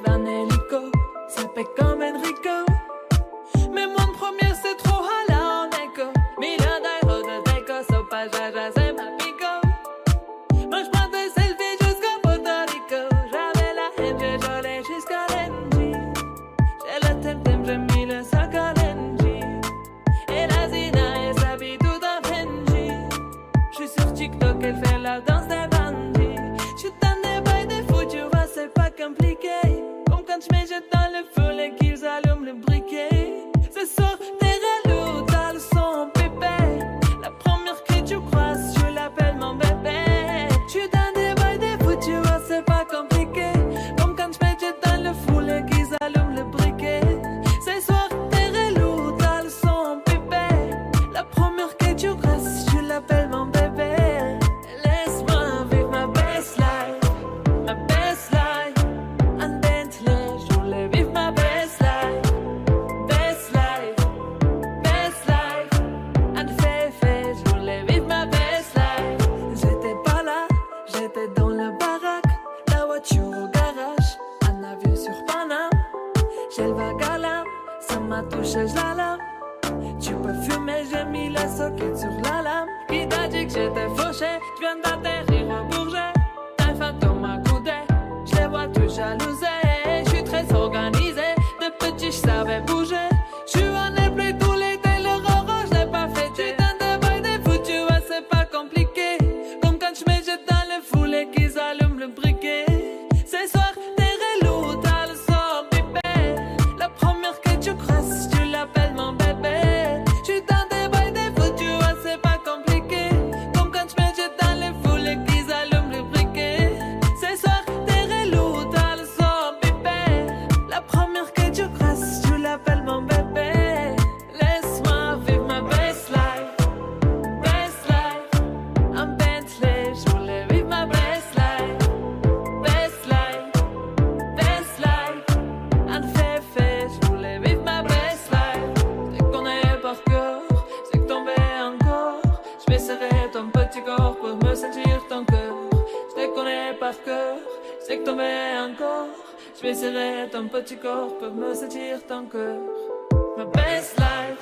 arrive en hélico, ça fait comme Enrico. Mais mon premier c'est trop hala en écho. Million d'euros de déco, so pas jaja, c'est ma pico. Moi j'prends des selfies jusqu'à Puerto Rico. J'avais la haine, j'ai gelé jusqu'à l'Engie. J'ai le temtem, j'ai mis le sac à l'Engie. Et la Zina, elle s'habille tout en Benji. J'suis sur TikTok, elle fait la danse des bandits. J'suis dans des bails des fous, tu vois, c'est pas compliqué. Comme quand j'me jette dans le feu et qu'ils allument le briquet. Ce soir, t'es relou, t'as le son pépé. La première que tu croises, je l'appelle mon bébé. J'suis dans des bails des fous, tu vois, c'est pas compliqué. Comme quand j'me jette dans le fou et qu'ils allument le briquet. Ce soir, t'es relou, t'as le son pépé. La première que tu croises, je l'appelle mon bébé. Laisse-moi vivre ma best life, ma best life. En Bentley, je voulais vivre ma best life, best life, best life. En Féfé, je voulais vivre ma best life. J'étais pas là, j'étais dans le baraque, la voiture au garage, un avion sur Paname. J'ai le vague à l'âme, ça m'a touché, je la lame. Tu peux fumer, j'ai mis la socket sur la lame. Qui t'a dit que j'étais fauché? J'viens d'atterrir au Bourget. Un fantôme m'a coudé, j'les vois tout jalousés. J'suis très organisé, de petit j'savais bouger. J'suis en airplay tout l'été, le roro j'l'ai pas fêté. Dans des bails des fous, tu vois c'est pas compliqué. Comme quand j'me jette dans le foule et qu'ils allument le briquet. Ce soir t'es relou, t'as le sort pipé. La première que tu crosses, tu l'appelles mon bébé. J'suis dans des bails des fous, tu vois c'est pas compliqué. Comme quand j'me jette dans le foule et qu'ils allument le briquet. Ce soir t'es relou, t'as le sort pipé. La première que tu crosses, tu l'appelles mon bébé. Laisse-moi vivre ma best life, best life. En Bentley, je voulais vivre ma best life, best life, best life. En Féfé, je voulais vivre ma best life. C'est qu'on est par cœur, c'est que tomber encore. Je vais serrer ton petit corps pour me sentir ton cœur. Je te connais par cœur, c'est que tomber encore. Je vais serrer ton petit corps pour me sentir ton cœur. Ma best life,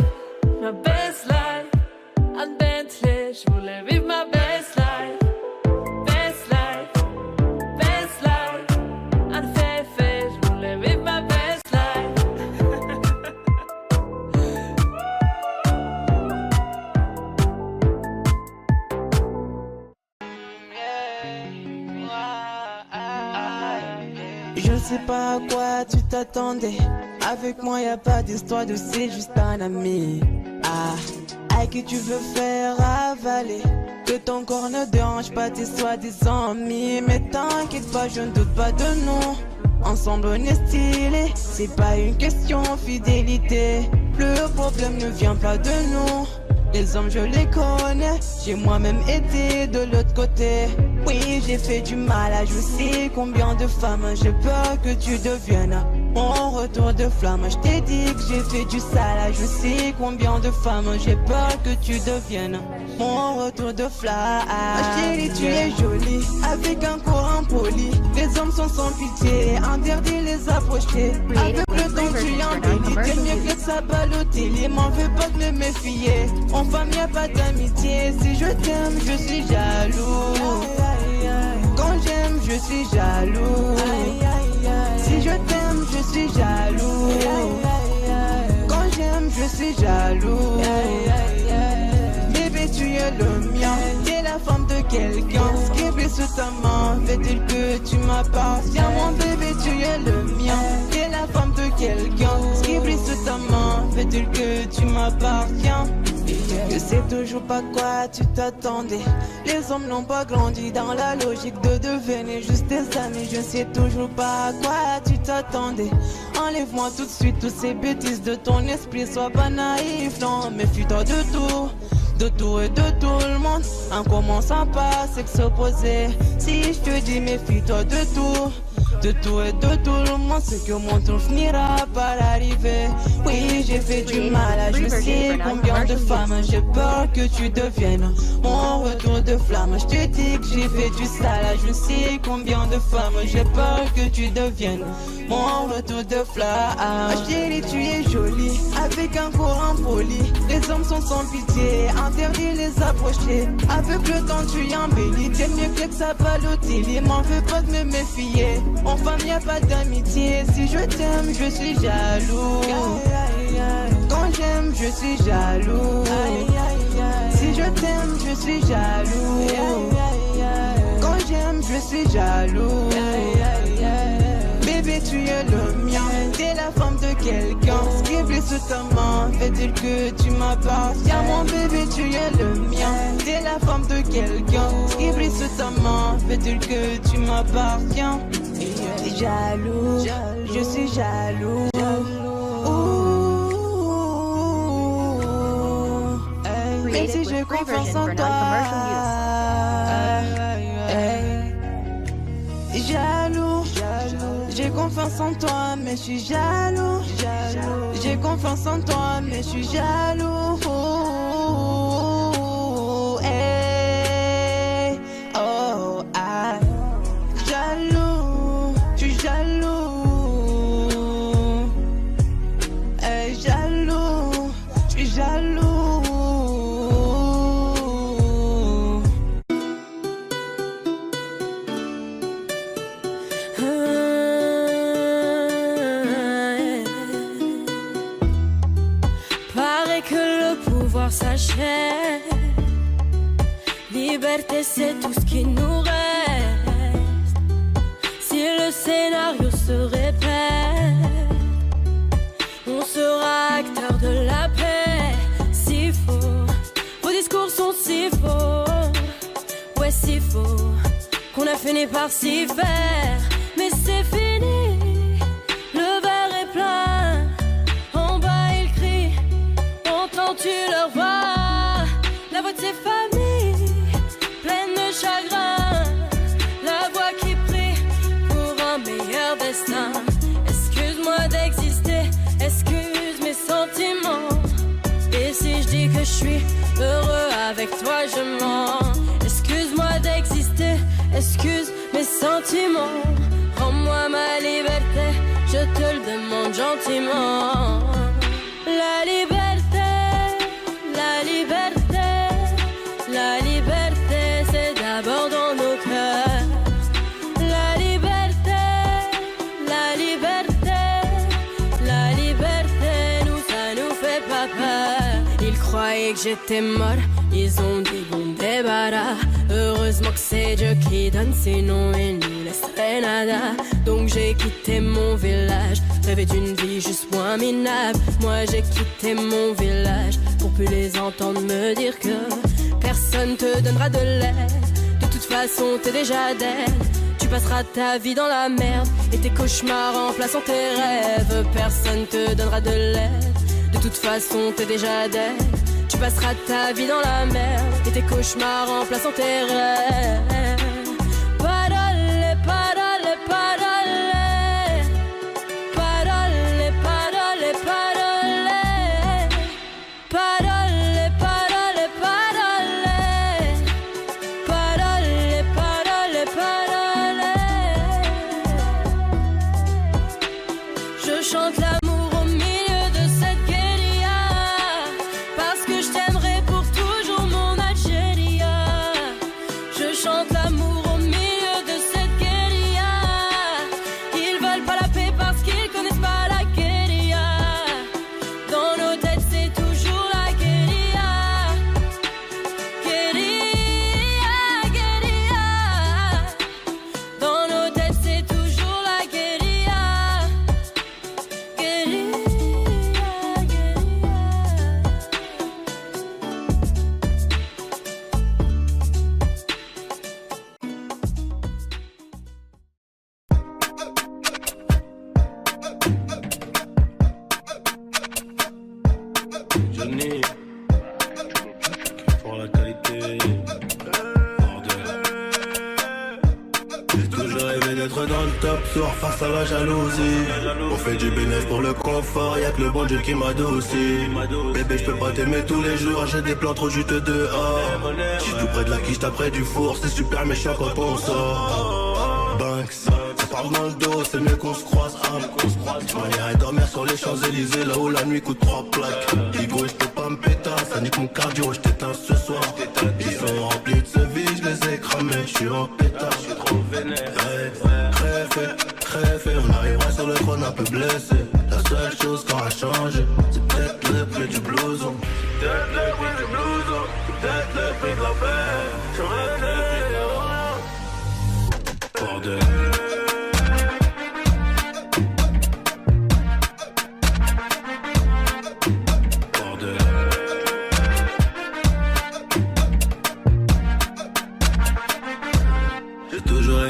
ma best life. En Bentley, je voulais vivre ma best life, best life, best life. En Féfé, je voulais vivre ma best life. Je sais pas à quoi tu t'attendais. Avec moi y a pas d'histoire de c'est juste un ami. À qui tu veux faire avaler. Que ton corps ne dérange pas tes soi-disant amis. Mais t'inquiète pas, je ne doute pas de nous. Ensemble on est stylé. C'est pas une question fidélité. Le problème ne vient pas de nous. Les hommes je les connais, j'ai moi-même été de l'autre côté. Oui j'ai fait du mal à je sais combien de femmes. J'ai peur que tu deviennes mon retour de flamme. Je t'ai dit que j'ai fait du sale à je sais combien de femmes. J'ai peur que tu deviennes mon retour de flamme. Chérie tu es jolie, avec un corps impoli. Les hommes sont sans pitié, interdit les approcher. Avec le temps tu embellis, t'es mieux que ça Balotelli. M'en veux pas de me méfier. En femme y'a pas d'amitié. Si je t'aime je suis jaloux. Quand j'aime je suis jaloux. Si je t'aime je suis jaloux. Quand j'aime je suis jaloux. Bébé tu es le mien. T'es la femme de quelqu'un. Scribble sous ta main, fait-il que tu m'appartiens. Mon bébé tu es le mien. T'es la femme de quelqu'un. Scribble sous ta main, fait-il que tu m'appartiens. Je sais toujours pas quoi tu t'attendais. Les hommes n'ont pas grandi dans la logique de devenir juste des amis. Je sais toujours pas à quoi tu t'attendais. Enlève-moi tout de suite toutes ces bêtises de ton esprit. Sois pas naïf, non, méfie-toi de tout. De tout et de tout le monde. En commençant par s'opposer. Si je te dis méfie-toi de tout. De tout et de tout le monde, c'est que mon tour finira par arriver. Oui Oui, j'ai fait du mal à je sais combien de femmes. J'ai peur que tu deviennes mon retour de flamme. Je te dis que j'ai fait du sale à je sais combien de femmes. J'ai peur que tu deviennes mon retour de flamme. Ma chérie, tu es jolie, avec un courant poli. Les hommes sont sans pitié, interdit les approcher. Avec le temps tu embellis, t'es mieux que ça Balotelli. M'en veux pas de me méfier, en femme y a pas d'amitié. Si je t'aime, je suis jaloux. Quand j'aime, je suis jaloux. Si je t'aime, je suis jaloux. Quand j'aime, je suis jaloux. Bébé, tu es le mien, t'es la femme de quelqu'un. Ce qui blesse sous ta main, fait-il que tu m'appartiens. Mon bébé, tu es le mien, t'es la femme de quelqu'un. Ce qui blesse sous ta main, fait-il que tu m'appartiens. Jaloux, je suis jaloux. Même si j'ai confiance en toi. Jaloux, j'ai confiance en toi, mais je suis jaloux. J'ai confiance en toi, mais je suis jaloux. Hey, oh, ah, jaloux, je suis jaloux. Hey, jaloux, je suis jaloux. S'achève. Liberté, c'est tout ce qui nous reste. Si le scénario se répète, on sera acteur de la paix. Si faux, vos discours sont si faux. Ouais, si faux, qu'on a fini par s'y faire. Mais c'est fini, le verre est plein. En bas ils crient, entends-tu leur voix? La voix de ses familles, pleine de chagrin. La voix qui prie pour un meilleur destin. Excuse-moi d'exister, excuse mes sentiments. Et si je dis que je suis heureux avec toi, je mens. Excuse-moi d'exister, excuse mes sentiments. Rends-moi ma liberté, je te le demande gentiment. La liberté, la liberté, la liberté, c'est d'abord dans nos cœurs. La liberté, la liberté, la liberté, nous ça nous fait pas peur. Ils croyaient que j'étais mort, ils ont dit bon débarras. Heureusement que c'est Dieu qui donne, sinon il nous laisserait nada. Donc j'ai quitté mon village, rêvé d'une vie juste moins minable. Moi j'ai quitté mon village pour plus les entendre me dire que personne te donnera de l'aide. De toute façon t'es déjà dead. Tu passeras ta vie dans la merde et tes cauchemars remplaçant tes rêves. Personne te donnera de l'aide. De toute façon t'es déjà dead. Tu passeras ta vie dans la merde et tes cauchemars remplaçant tes rêves. Parole, parole, parole. Parole, parole, parole. Parole, parole, parole. Parole, parole, parole. Je chante l'amour au milieu de cette guérilla. Parce que je t'aimerai pour toujours mon Algéria. Je chante l'amour au milieu de cette guérilla. Ils veulent pas la paix parce qu'ils connaissent pas la guérilla. Dans nos têtes c'est toujours la guérilla. Guérilla, guérilla. Dans nos têtes c'est toujours la guérilla. Guérilla, soir face à la jalousie. On fait du bénéfice pour le confort, y'a que le bon Dieu qui m'adoucit. Bébé je peux pas t'aimer tous les jours, j'ai des plans trop juteux dehors. J'suis tout près de la quiche, t'as près du four, c'est super méchant quand on sort. Banks, ça parle dans le dos, c'est mieux qu'on se croise. Je m'en dormir sur les Champs-Élysées, là où la nuit coûte 3 plaques. Digo, j'peux pas me péter, ça nique mon cardio, j't'éteins ce soir. Ils sont remplis de ce vide, j'les ai cramés, j'suis en pétard. J'suis trop vénère. Très fait, on arrivera sur le trône un peu blessé. La seule chose qui aura changé, c'est peut-être le prix du blouson. C'est peut-être le prix du blouson, c'est peut-être le prix de la paix. Bordel.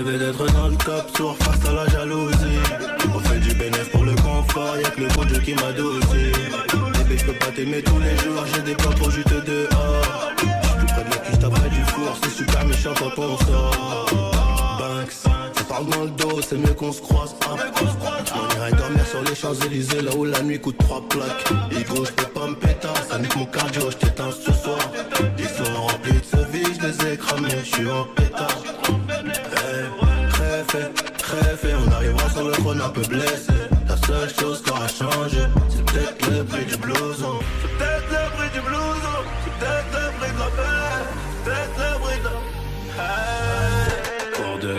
D'être dans le top sourd face à la jalousie. On fait du bénéfice pour le confort, y'a que le bon Dieu qui m'adoucit. Bébé je peux pas t'aimer tous les jours, j'ai des plans trop juteux dehors. J'suis tout près de la quiche, t'as près du four, c'est super méchant quand on sort. Banks, ça parle dans le dos, c'est mieux qu'on se croise. On irait dormir sur les Champs-Élysées, là où la nuit coûte 3 plaques. Higo, j'peux pas me péter, ça nique mon cardio, j't'éteins ce soir. Ils sont remplis de ce vide, j'les ai cramés, j'suis en pétard. Très fait, on arrivera sur le trône un peu blessé. La seule chose qui aura changé, c'est peut-être le prix du blouson. C'est peut-être le prix du blouson, c'est peut-être le prix de la paix. C'est peut-être le prix de la... Hey. Bordel.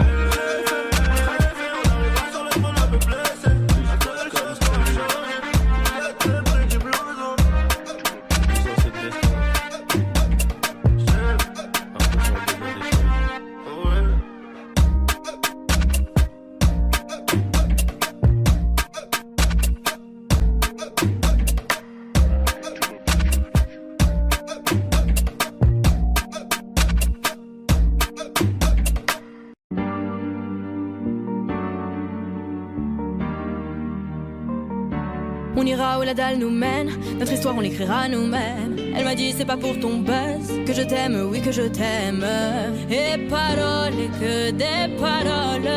On ira où la dalle nous mène, notre histoire on l'écrira nous-mêmes. Elle m'a dit c'est pas pour ton buzz que je t'aime, oui que je t'aime. Et paroles, et que des paroles.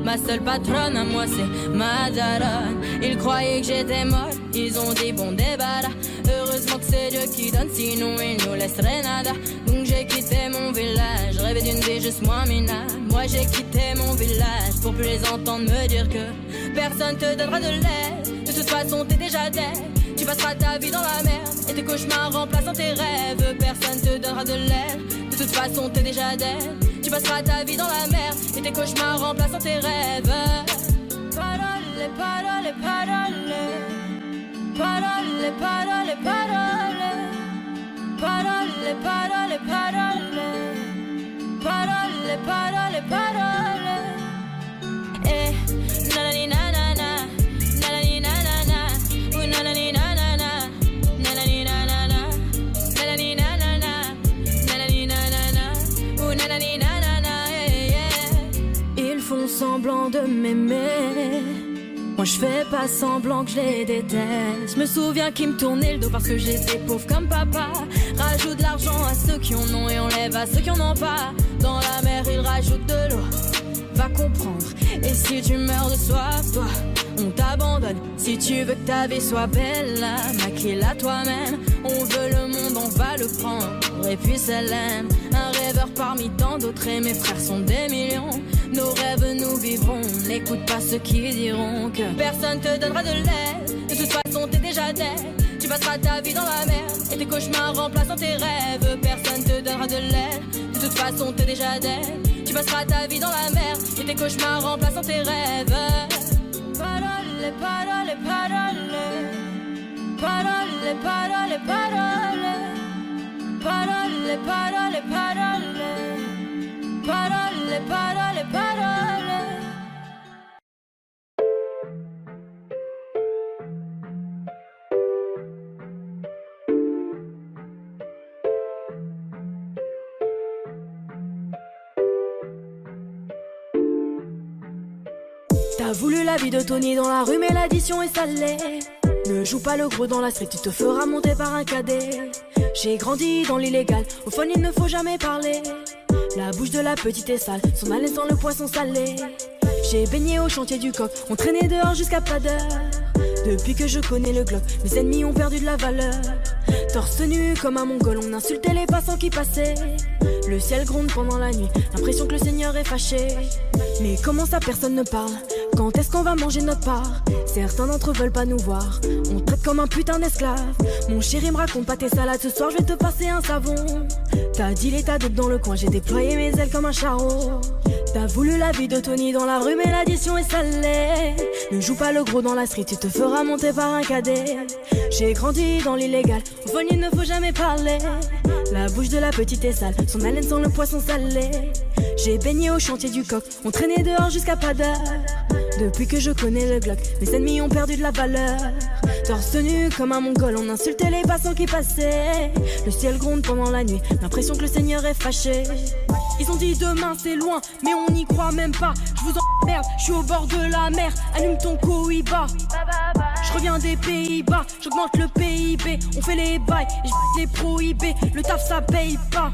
Ma seule patronne à moi c'est ma daronne. Ils croyaient que j'étais molle, ils ont dit bon débarras. Heureusement que c'est Dieu qui donne, sinon il nous laisserait nada. Donc j'ai quitté mon village, rêvé d'une vie juste moins minable. Moi j'ai quitté mon village pour plus les entendre me dire que personne te donnera de l'aide. De toute façon t'es déjà dead. Tu passeras ta vie dans la merde et tes cauchemars remplaçant tes rêves. Personne te donnera de l'aide. De toute façon t'es déjà dead. Tu passeras ta vie dans la merde et tes cauchemars remplaçant tes rêves. Parole, parole, parole. Parole, parole, parole. Parole, parole, parole. Parole, parole, parole. Eh, nanani nanana. Nanani nanana. Ooh, nanani nanana. Nanani nanana. Nanani nanana. Nanani nanana. Ooh, nanani nanana. Yeah, yeah. Ils font semblant de m'aimer. Moi je fais pas semblant que je les déteste. Je me souviens qu'ils me tournaient le dos parce que j'étais pauvre comme papa. Rajoute de l'argent à ceux qui en ont et enlève à ceux qui en ont pas. Dans la mer ils rajoutent de l'eau. Va comprendre. Et si tu meurs de soif, toi, on t'abandonne. Si tu veux que ta vie soit belle, maquille-la toi-même. On veut le monde, on va le prendre. Et puis ça l'aime. Un rêveur parmi tant d'autres et mes frères sont des millions. Nos rêves nous vivrons. N'écoute pas ceux qui diront que personne te donnera de l'aide. De toute façon t'es déjà dead. Tu passeras ta vie dans la merde et tes cauchemars remplaçant tes rêves. Personne te donnera de l'aide. De toute façon t'es déjà dead. Tu passeras ta vie dans la merde et tes cauchemars remplaçant tes rêves. Parole, parole, parole. Parole, parole, parole. Parole, parole, parole. Parole, parole, parole. T'as voulu la vie de Tony dans la rue mais l'addition est salée. Ne joue pas le gros dans la street, tu te feras monter par un cadet. J'ai grandi dans l'illégal, au fun il ne faut jamais parler. La bouche de la petite est sale, son haleine sent le poisson salé. J'ai baigné au chantier du coq, on traînait dehors jusqu'à pas d'heure. Depuis que je connais le Glock, mes ennemis ont perdu de la valeur. Torse nu comme un mongol, on insultait les passants qui passaient. Le ciel gronde pendant la nuit, l'impression que le Seigneur est fâché. Mais comment ça personne ne parle? Quand est-ce qu'on va manger notre part? Certains d'entre eux veulent pas nous voir, on traite comme un putain d'esclave. Mon chéri me raconte pas tes salades, ce soir je vais te passer un savon. T'as dit l'état dope dans le coin, j'ai déployé mes ailes comme un charreau. T'as voulu la vie de Tony dans la rue mais l'addition est salée. Ne joue pas le gros dans la street, tu te feras monter par un cadet. J'ai grandi dans l'illégal, au vol il ne faut jamais parler. La bouche de la petite est sale, son haleine sent le poisson salé. J'ai baigné au chantier du coq, on traînait dehors jusqu'à pas d'heure. Depuis que je connais le Glock, mes ennemis ont perdu de la valeur. Torse nu comme un mongol, on insultait les passants qui passaient. Le ciel gronde pendant la nuit, l'impression que le Seigneur est fâché. Ils ont dit demain c'est loin, mais on n'y croit même pas. Je vous emmerde, je suis au bord de la mer. Allume ton Cohiba. Je reviens des Pays-Bas, j'augmente le PIB. On fait les bails, et je les prohibés. Le taf ça paye pas.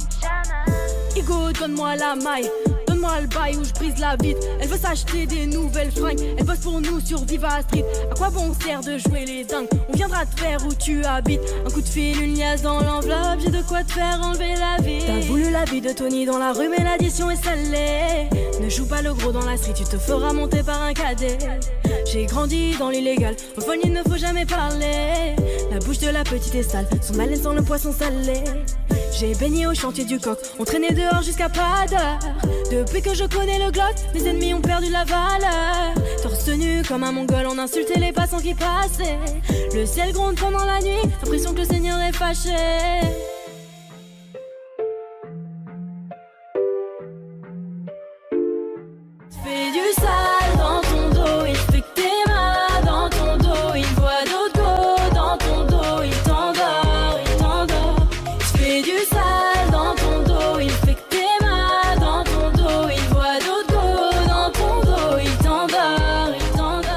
Igo, donne-moi la maille, donne-moi le bail où je brise la vitre. Elle veut s'acheter des nouvelles fringues, elle bosse pour nous sur Viva Street. À quoi bon sert de jouer les dingues? On viendra te faire où tu habites. Un coup de fil, une liasse dans l'enveloppe, j'ai de quoi te faire enlever la vie. T'as voulu la vie de Tony dans la rue mais l'addition est salée. Ne joue pas le gros dans la street, tu te feras monter par un cadet. J'ai grandi dans l'illégal, au fond il ne faut jamais parler. La bouche de la petite est sale, son haleine sent le poisson salé. J'ai baigné au chantier du coq, on traînait dehors jusqu'à pas d'heure. Depuis que je connais le Glock, mes ennemis ont perdu la valeur. Torse nu comme un mongol, on insultait les passants qui passaient. Le ciel gronde pendant la nuit, l'impression que le Seigneur est fâché. Fais du sale dans ton dos, il fait que t'es mal dans ton dos. Il voit d'autres go dans ton dos, il t'endort, il t'endort. Fais du sale dans ton dos, il fait que t'es mal dans ton dos. Il voit d'autres go dans ton dos, il t'endort, il t'endort.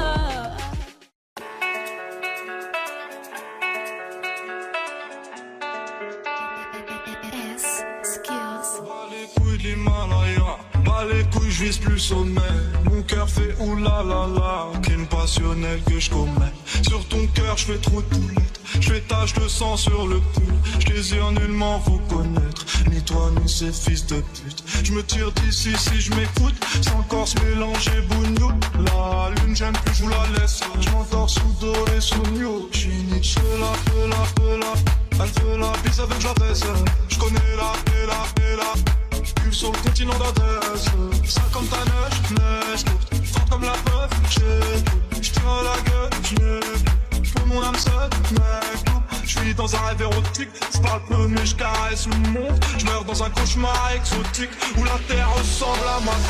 Bas les couilles de l'Himalaya, bas les couilles, je vise plus sommet. Mon cœur fait oulala, crime passionnel que je commets. Sur ton cœur, je fais trop de poulettes, je fais tache de sang sur le pull. Je désire nullement vous connaître, ni toi ni ces fils de pute. Je me tire d'ici si je m'écoute, sans encore se mélanger bougnou. La lune j'aime plus, je vous la laisse. Je m'endors sous doré, sous new. Je suis Nietzsche, la. Elle veut la bise avec la baisse. Je connais la cuve sur le continent d'Adès. Ça comme ta neige courte, forte comme la preuve. Je tire la gueule, je peux mon âme seule, mec. Je suis dans un rêve érotique, je parle peu mais je caresse le monde. Je meurs dans un cauchemar exotique où la terre ressemble à ma tombe.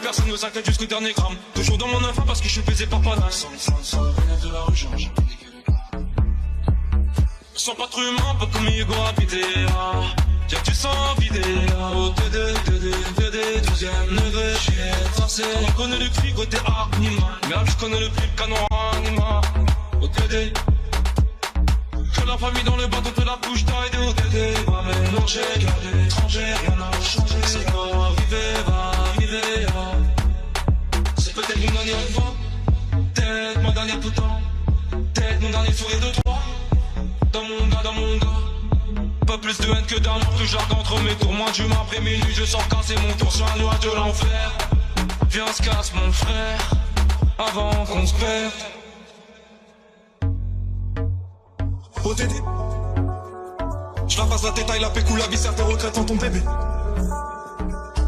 Personne ne s'inquiète jusqu'au dernier gramme. Toujours dans mon enfant parce que je suis pesé par panache. Sans de la rue, change. Sans pas trop humain, pas comme Hugo habité. Tiens, tu sens vidé. Au TD, 12ème neveu, j'ai forcé. On connaît le cri côté Anima. Merde, je connais le prix canon Anima. Au TD. Que la famille dans le bateau te la bouche d'aide au TD. Va mélanger, garder étranger, rien n'a changé. C'est pas arrivé, va arriver. C'est peut-être une dernière fois, peut-être ma dernière tout le temps, peut-être mon dernier sourire de toi. Dans mon gars, pas plus de haine que d'amour, plus jargon entre mes tours. Moins d'humain après minuit, je sens casser mon tour sur un nuage de l'enfer. Viens, on se casse mon frère, avant qu'on se perde. OTD, je la passe la détail, la pécou, la viscère, tes regrets dans ton bébé.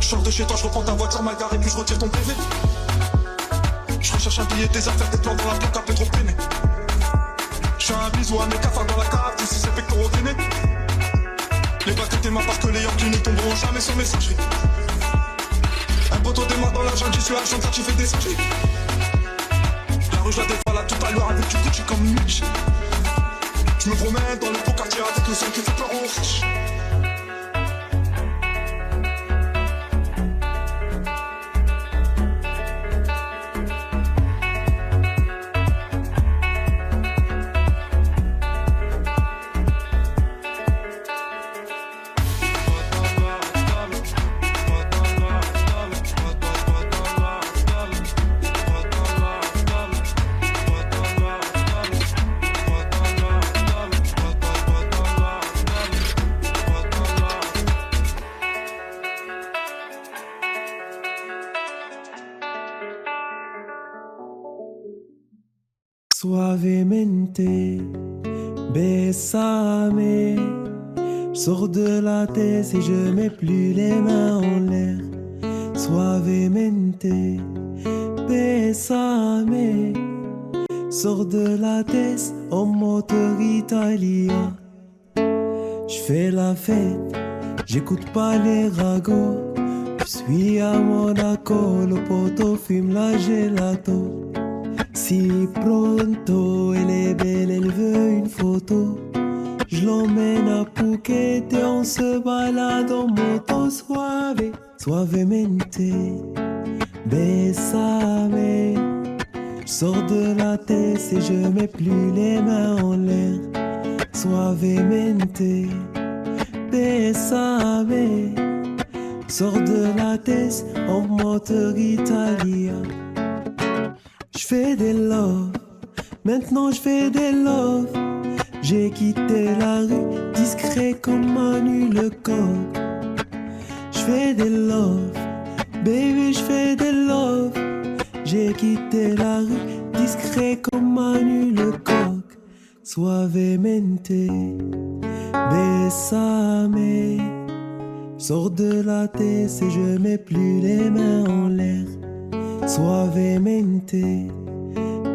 Je sors de chez toi, je reprends ta voiture mal garée, puis je retire ton PV. Je recherche un billet désert, faire des plans dans la plaque, un peu trop peiné. Je fais un bisou à mes cafards dans la cave, d'ici c'est pectoraux gainés. Les bacs étaient mains parce que les Yankees ne tomberont jamais sur messagerie. Poto des mains dans la jungle, je suis la chanteur qui fait des skis. La rue, je la défends là tout à l'heure avec du Gucci comme une bitch. Je me promène dans le beau quartier avec le son qui fait peur aux riches. Suavemente, bésame. J'sors de la tête et je mets plus les mains en l'air. Suavemente, bésame. Sors de la tête en moteur italien. J'fais la fête, j'écoute pas les ragots. J'suis à Monaco, le poteau fume la gelato. Si pronto, elle est belle, elle veut une photo. Je l'emmène à Phuket et on se balade en moto suave. Suavemente, bésame. J'sors de la tête et je mets plus les mains en l'air. Suavemente, bésame. Sors de la tête en moteur italien. J'fais des love, maintenant j'fais des love. J'ai quitté la rue, discret comme Manu le coq. J'fais des love, baby j'fais des love. J'ai quitté la rue, discret comme Manu le coq. Suavemente, bésame. Sors de la tête et je mets plus les mains en l'air. Suavemente,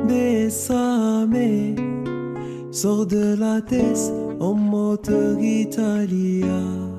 bésame. Sors de la tête en moteur italien.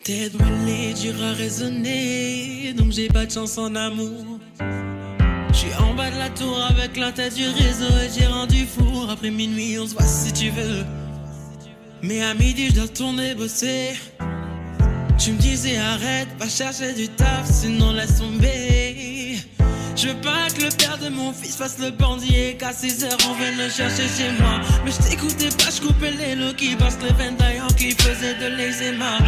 Tête brûlée, dur à raisonner, donc j'ai pas de chance en amour. J'suis en bas de la tour avec la tête du réseau et j'ai rendu fou. Après minuit, on se voit si tu veux. Mais à midi, je dois retourner bosser. Tu me disais arrête, va chercher du taf, sinon laisse tomber. Je veux pas que le père de mon fils fasse le bandit et qu'à 6 heures on vienne le chercher chez moi. Mais je t'écoutais pas, je coupais les lots qui passent les veines d'ailleurs qui faisaient de l'eczéma.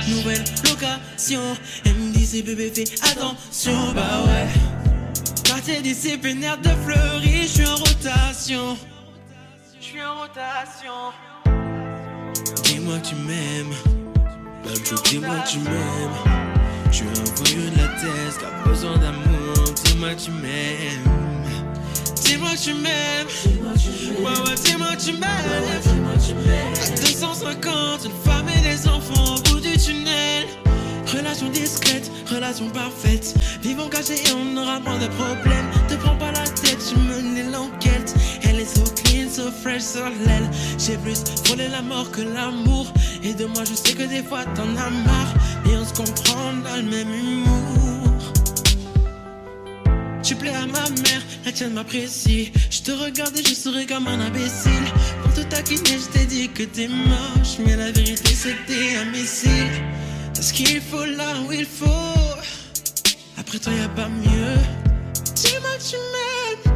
Nouvelle location, elle me disait bébé fais attention, bah ouais. Quartier disciplinaire de Fleury, je suis en rotation. Dis-moi que tu m'aimes, baby, dis-moi que tu m'aimes. Je suis un voyou de la tête qui a besoin d'amour. Dis-moi que tu m'aimes. Dis-moi que tu m'aimes. Ouais, dis-moi que tu m'aimes. À 250, une femme et des enfants au bout du tunnel. Relation discrète, relation parfaite. Vivons cachés et on aura moins de problèmes. Te prends pas la tête, tu menais l'enquête. Elle est so clean, so fresh sur l'aile. J'ai plus frôlé la mort que l'amour. Et de moi je sais que des fois t'en as marre. Et on se comprend dans le même humour. Tu plais à ma mère, la tienne m'apprécie. Je te regarde et je souris comme un imbécile. Pour te taquiner je t'ai dit que t'es moche. Mais la vérité c'est que t'es un missile. T'as ce qu'il faut là où il faut. Après toi y'a pas mieux. Dis-moi que tu m'aimes.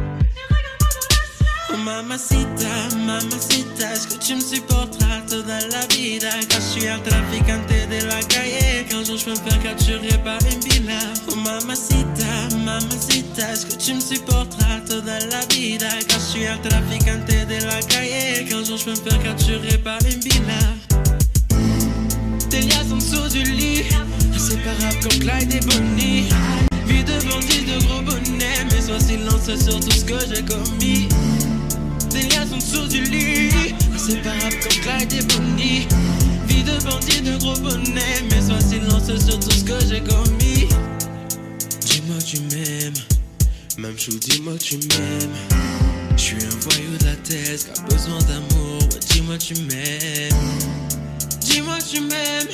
Oh mamacita, mamacita, est-ce que tu me supporteras toda la vida? Quand je suis un traficante de la calle, qu'un jour je peux me faire capturer par une villa. Oh mamacita, mamacita, est-ce que tu me supporteras toda la vida? Quand je suis un traficante de la calle, qu'un jour je peux me faire capturer par une villa. Des liasses en dessous du lit, inséparables comme Clyde et Bonnie. Vie de bandit, de gros bonnet, mais sois silencieux sur tout ce que j'ai commis. Des liasses en dessous du lit, inséparables comme Clyde et Bonnie. Vie de bandit, de gros bonnet, mais sois silencieux sur tout ce que j'ai commis. Dis-moi tu m'aimes, même chou, dis-moi tu m'aimes. J'suis un voyou de la thèse qui a besoin d'amour, ouais, dis-moi tu m'aimes. Dis-moi tu m'aimes,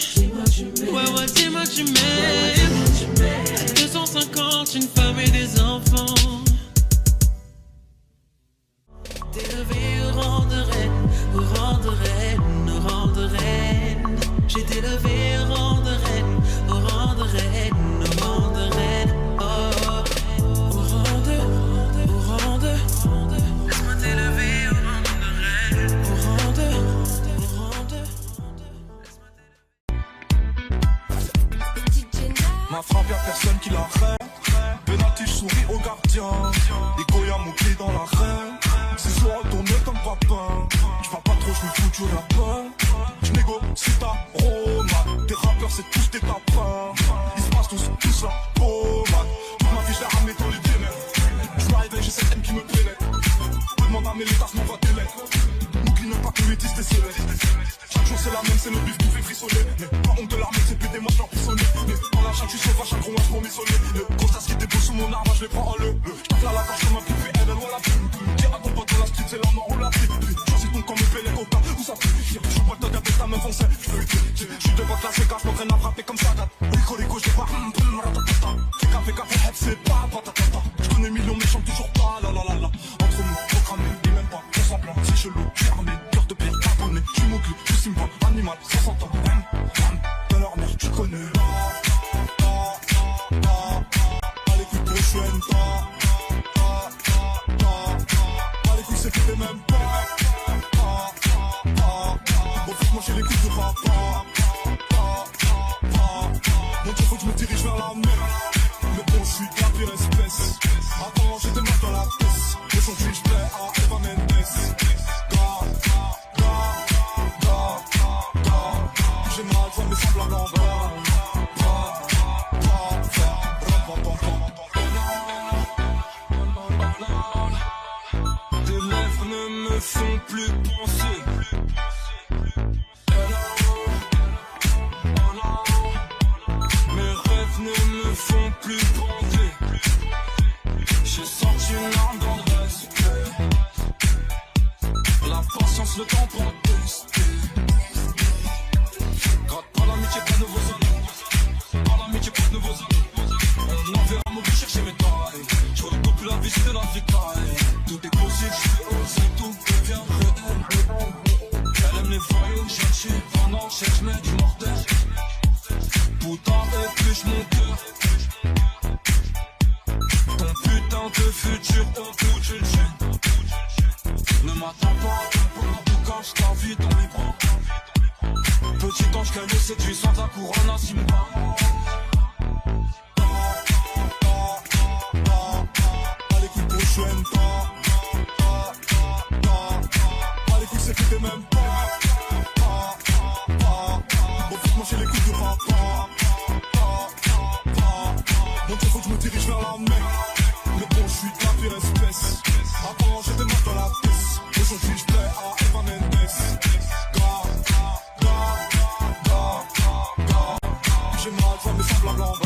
ouais, dis-moi tu m'aimes. À 250, une femme et des enfants. T'es levé au rang de reine, au rang de reine, au rang de reine. J'ai été levé au rang de reine, au rang de reine, au rang de reine. Oh, au rang de, laisse-moi t'élever au rang de reine, au rang de, Ma frappe y'a personne qui l'arrête. Penalty, j'souris au gardien. Ikoya mon pied dans l'arène. C'est soit retourné comme papin. J'parle pas trop, j'me fous du rappeur. J'négocie ta romade. Tes rappeurs c'est tous des tapins. Ils se passent tous la pommade. Toute ma vie j'l'ai ramené dans les ténèbres. J'me réveille, j'ai cette haine qui me pénètre. Demande à mes létas, m'envoie des lettres. N'oublie même pas que le 10 t'es célèbre. Chaque jour c'est la même, c'est le bif qui fait frissonner. Mais pas honte de l'armée, c'est pété, moi j'l'en pissonner. Mais dans la chatte, j'suis sauvage, un gros match pour m'isoler. Le gros tas qui était beau sous mon arme, je les prends en le. J'tape là la gorge comme un pipi, elle voilà plus. Dis à ton pote dans la street, c'est là, on roule la pluie. Choisis ton camp, me paie les coca, où ça pue. J'suis pas le temps avec ta main foncée. J'suis devant classe, les gars, j'm'entraîne à frapper comme ça date. Rico, j'ai pas, fais café, c'est pas patatata. J'connais millions, mais j'chante toujours pas, la la la la. Entre nous, programmé, et même pas, on s'en plaint, c'est chelou, j'suis armé, cœur de pierre, abonné, j'suis mobile, j'suis Simba, animal, 60 ans, de leur mère, tu connais. Allez, écoute, prochaine, allez, écoute, c'est que t'es même pas. Bon, moi j'ai les coups de papa. Mon Dieu, faut que je me dirige vers la mer. Mais bon, je suis de la pire espèce. Attends, j'étais mal dans la pièce. Aujourd'hui, je plais à Eva Mendes. J'ai mal, je vois mes semblables en bas. Tes lèvres ne me font plus penser. Mes rêves ne me font plus bander. J'ai senti une larme dans le respect. La patience, le temps pour tester. Gratte pas l'amitié, pas de nouveaux amis. Pas l'amitié, pas de nouveaux amis. On enverra mon but chercher mes tailles. Je redouble plus la vie, c'est la vitaille. Tout est possible, je fais oser, tout devient réel. Elle aime les voyous, chercher pendant, cherche, mets du mortel. Putain, épluche mon cœur. Ton putain de futur au bout d'une chaîne. Ne m'attends pas, tout cache ta vie dans mes bras. Petit ange qu'elle me séduit sans ta couronne à Simba. Allez, écoute, prochaine pas. Allez, écoute, c'est que t'es même pas. Bon, moi j'ai les coups de papa. Mon Dieu, faut que je me dirige vers la mer. Mais bon, je suis de la pire espèce. Avant, j'étais mal dans la pièce. Aujourd'hui, je plais à Eva Mendes. J'ai mal, je vois mes semblables en bas.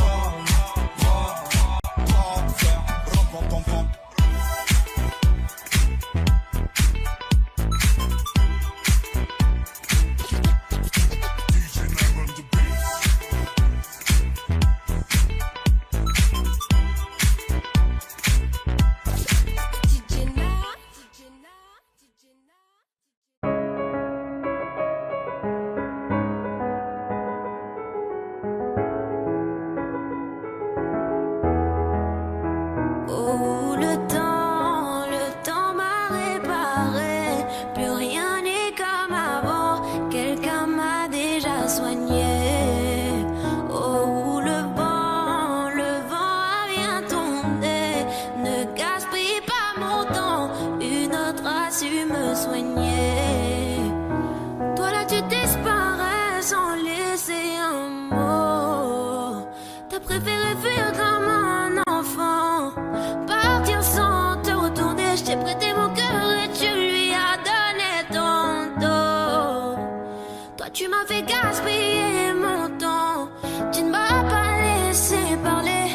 gaspillé mon temps. Tu ne m'as pas laissé parler.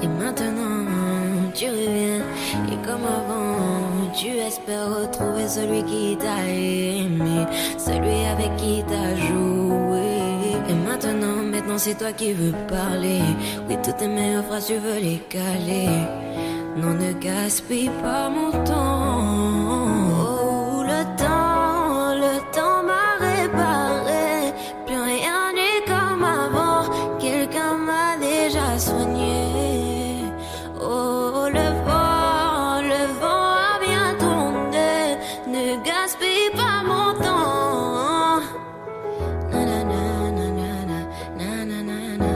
Et maintenant, tu reviens. Et comme avant, tu espères retrouver celui qui t'a aimé, celui avec qui t'as joué. Et maintenant c'est toi qui veux parler. Oui, toutes tes meilleures phrases, tu veux les caler. Non, ne gaspille pas mon temps. Oh, le temps m'a réparé. Plus rien n'est comme avant. Quelqu'un m'a déjà soigné. Oh, le vent a bien tourné. Ne gaspille pas mon temps. Na na na na na na na na.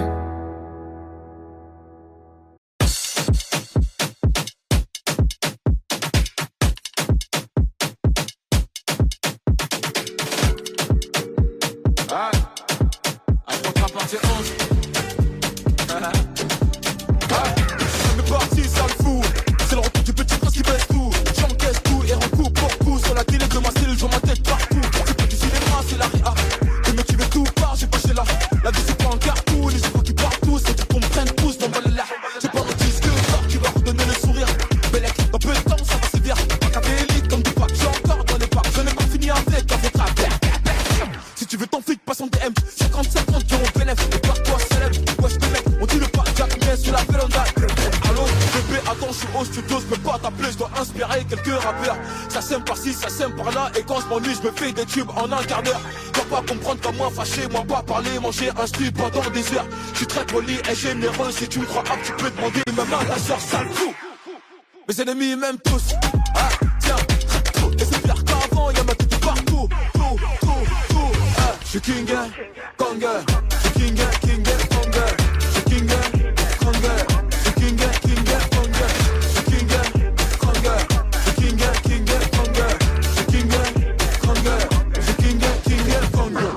On est parti, ça le fout. C'est le retour du petit prince qui baisse tout. J'encaisse tout et recoupe pour coup. Sur la télé de ma cellule, je m'entête partout. C'est pas du cinéma, c'est la réa. Et me tu veux tout part, j'ai pas chez là. La vie c'est pas un cartoon, et je crois qu'ils partent tous. Et tu comprends tous dans le là. J'ai pas un disque d'or qui va redonner le sourire. Bellec, dans peu de temps, ça va sévir. Pas élite comme du pack, j'ai encore dans les packs. Je n'ai pas fini avec un votre affaire. Si tu veux ton flic, passe en DM. 50-50 qui ont bénéf. Et par toi célèbre. Wesh les mecs, on dit le pas Jack mais sur la véranda. Allô, bébé, attends, je suis au studio, je peux pas t'appeler, je dois inspirer quelques rappeurs. Ça sème par-ci, ça sème par-là. Et quand je m'ennuie, je me fais des tubes en un quart d'heure. Dois pas comprendre qu'à moi fâché, moi pas parler, manger un slip pendant des heures. Je suis très poli et généreux. Si tu me crois up, tu peux demander même à la soeur, sale fou. Mes ennemis m'aiment tous. Ah, tiens, et c'est pire qu'avant, y'a ma tête partout. Je suis king, Kanga. Je suis king, Kanga. Je suis king, Kanga. Je suis king, Kanga. Je suis king, Kanga. Je suis king, Kanga. Je suis king, Kanga. Je suis king, Kanga.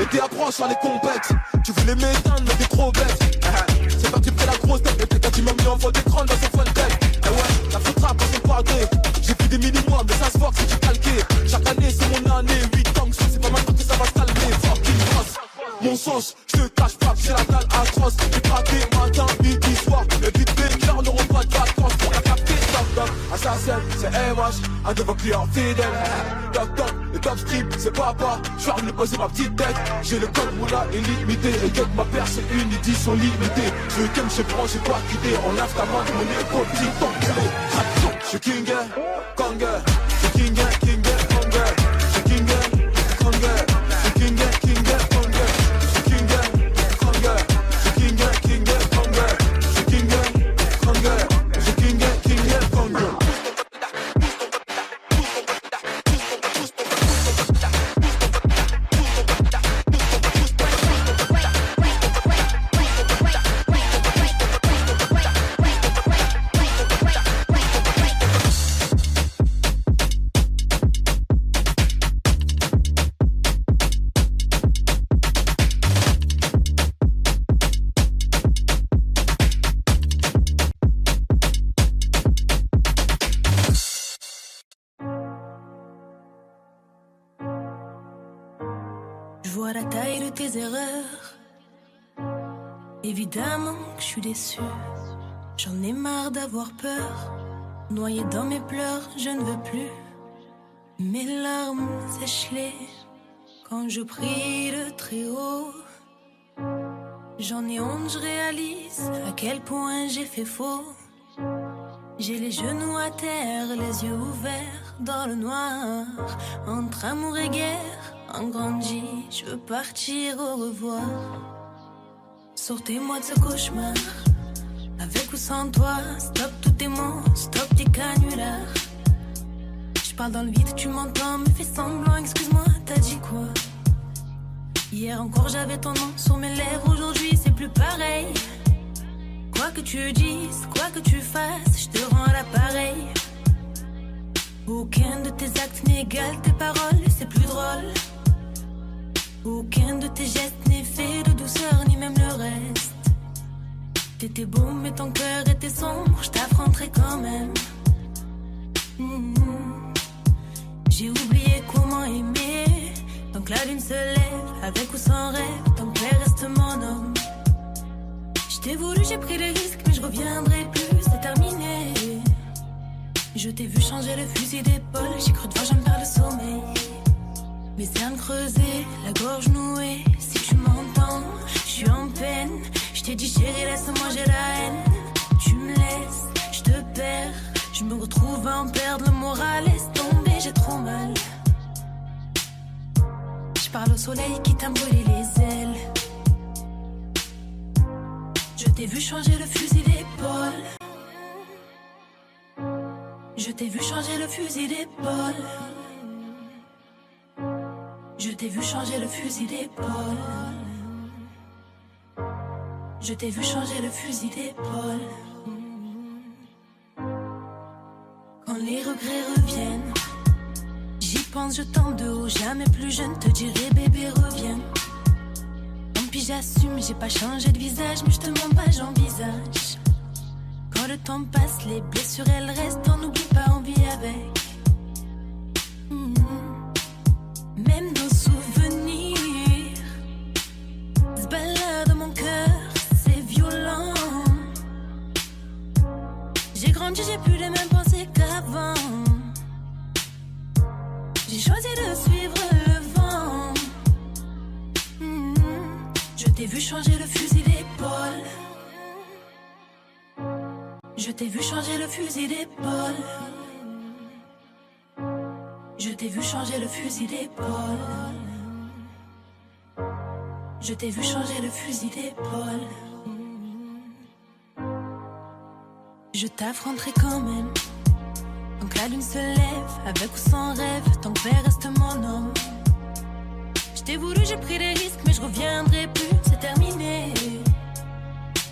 Et t'es approche sur les compètes. Tu voulais m'éteindre mais t'es trop bête. C'est pas que tu fais la grosse tête. Mais t'es quand tu m'as mis en faux d'écran dans son fun tech. Et ouais, la faute rap c'est pas gré. J'ai fait des mini-mois mais ça se voit que c'est du calqué. Chaque année c'est mon année. 8 ans que c'est pas maintenant que ça va se calmer. Fucking boss. Mon sens, je te cache pas que j'ai la dalle atroce. J'ai craqué matin, midi, soir. Le beat maker n'auront pas de vacances pour la capter. Toc toc, assassin, c'est MH. Un de vos clients fidèles. Toc toc, le top stream, c'est papa. Je suis venu poser ma petite tête. J'ai le code moula illimité. Et que ma paire c'est une édition limitée. Je veux que je prends, j'ai pas quitté. On lave ta main de mon épaule, petit enculé. Je suis king, Kanga. Je suis king, Kanga. Je suis king, Kanga. Je suis king, Kanga. Je vois la taille de tes erreurs. Évidemment que je suis déçue. J'en ai marre d'avoir peur. Noyée dans mes pleurs, je ne veux plus. Mes larmes sèchent-les quand je prie le très haut. J'en ai honte, je réalise à quel point j'ai fait faux. J'ai les genoux à terre, les yeux ouverts dans le noir. Entre amour et guerre, en grandi, je veux partir au revoir. Sortez-moi de ce cauchemar, avec ou sans toi. Stop tous tes mots, stop tes canulars. Je parle dans le vide, tu m'entends, me fais semblant, excuse-moi, t'as dit quoi? Hier encore j'avais ton nom sur mes lèvres, aujourd'hui c'est plus pareil. Quoi que tu dises, quoi que tu fasses, je te rends l'appareil. Aucun de tes actes n'égale tes paroles, c'est plus drôle. Aucun de tes gestes n'est fait de douceur, ni même le reste. T'étais beau mais ton cœur était sombre, je t'affronterai quand même. J'ai oublié comment aimer. Donc la lune se lève, avec ou sans rêve, ton père reste mon homme. Je t'ai voulu, j'ai pris des risques, mais je reviendrai plus, c'est terminé. Je t'ai vu changer le fusil d'épaule, j'ai cru devoir, j'en perds le sommeil. Mes cernes creusées, la gorge nouée, si tu m'entends, je suis en peine. Je t'ai dit chérie, laisse-moi, j'ai la haine. Tu me laisses, je te perds. Je me retrouve à en perdre le moral, laisse tomber, j'ai trop mal. Je parle au soleil qui t'a brûlé les ailes. Je t'ai vu changer le fusil d'épaule. Je t'ai vu changer le fusil d'épaule. Je t'ai vu changer le fusil d'épaule. Je t'ai vu changer le fusil d'épaule. Quand les regrets reviennent, j'y pense, je tente de haut, jamais plus jeune, te dirai bébé reviens. Tant pis j'assume, j'ai pas changé de visage, mais je te mens pas, j'envisage. Quand le temps passe, les blessures elles restent, on n'oublie pas, on vit avec. Même nos souvenirs se baladent dans mon cœur, c'est violent. J'ai grandi, j'ai plus les mêmes pensées qu'avant. J'ai choisi de suivre le vent. Je t'ai vu changer le fusil d'épaule. Je t'ai vu changer le fusil d'épaule. Je t'ai vu changer le fusil d'épaule. Je t'ai vu changer le fusil d'épaule. Je t'affronterai quand même. Donc la lune se lève, avec ou sans rêve, ton père reste mon homme. Je t'ai voulu, j'ai pris des risques, mais je reviendrai plus, c'est terminé.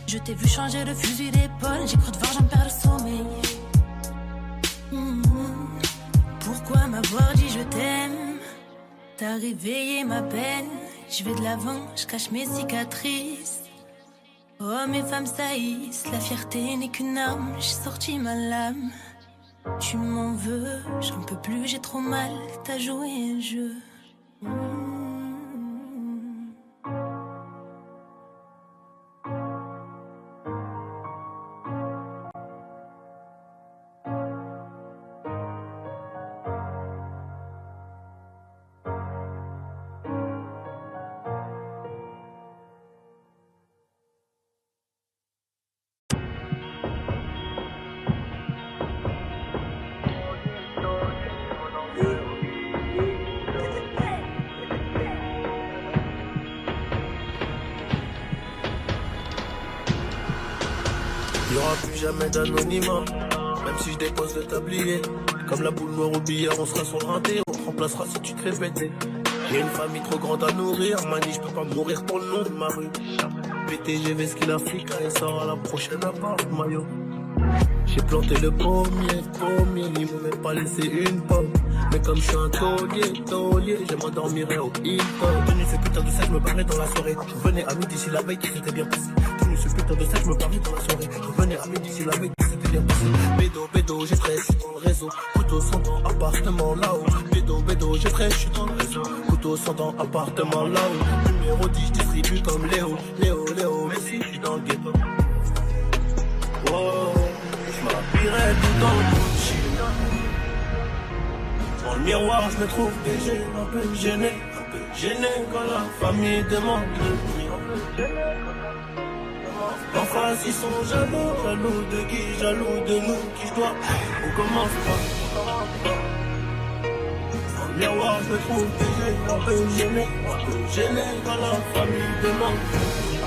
Je t'ai vu changer le fusil d'épaule, j'ai cru devoir, j'en perds le sommeil. Pourquoi m'avoir dit je t'aime? T'as réveillé ma peine. Je vais de l'avant, je cache mes cicatrices. Oh mes femmes saillissent, la fierté n'est qu'une arme. J'ai sorti ma lame. Tu m'en veux, j'en peux plus, j'ai trop mal. T'as joué un jeu. Y'aura plus jamais d'anonymat, même si je dépose le tablier. Comme la boule noire au billard, on sera sur le rinté, on te remplacera si tu te fais péter. J'ai une famille trop grande à nourrir, manie, je peux pas mourir pour le nom de ma rue. PTGV, ce qu'il a fait, quand il sort à la prochaine appart, maillot. J'ai planté le pommier, ils m'ont même pas laissé une pomme. Mais comme je suis un taulier, je m'endormirai au hip-hop. Tenu ce putain de sac, je me barrais dans la soirée. Je venais à midi si la veille, tout s'était bien passé. Tenu ce putain de sac, je me barrais dans la soirée. Je venais à midi si la veille, tout s'était bien passé. Bédo, j'ai fraîche, je suis dans le réseau. Couteau sans dents, appartement là-haut. Bédo, j'ai fraîche, je suis dans le réseau. Couteau sans dents, appartement là-haut. Numéro 10, je distribue comme Léo, mais si je suis dans le ghetto. Wow. J'm'habillerai tout dans le Gucci. Dans le miroir, je me trouve déjà un peu gêné quand la famille demande le prix. En face, ils sont jaloux de qui, jaloux de nous, qui je dois. On commence pas. Dans le miroir, je me trouve déjà un peu gêné quand la famille demande le prix.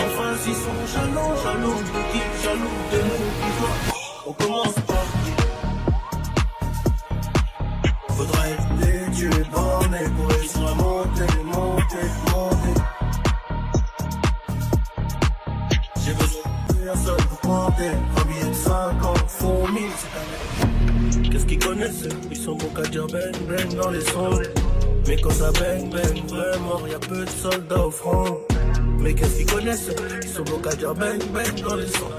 Enfin, s'ils sont jaloux de qui, jaloux de nous, qui doit. On commence pas. Faudra être tu es borné pour réussir à monter. J'ai besoin de personne pour compter. Un billet de 50 font 1000. Qu'est-ce qu'ils connaissent? Ils sont bons qu'à dire bang bang dans les sons. Mais quand ça bang bang vraiment, y'a peu de soldats au front. Mais qu'est-ce qu'ils connaissent? Ils sont bons qu'à dire bang bang dans les sons.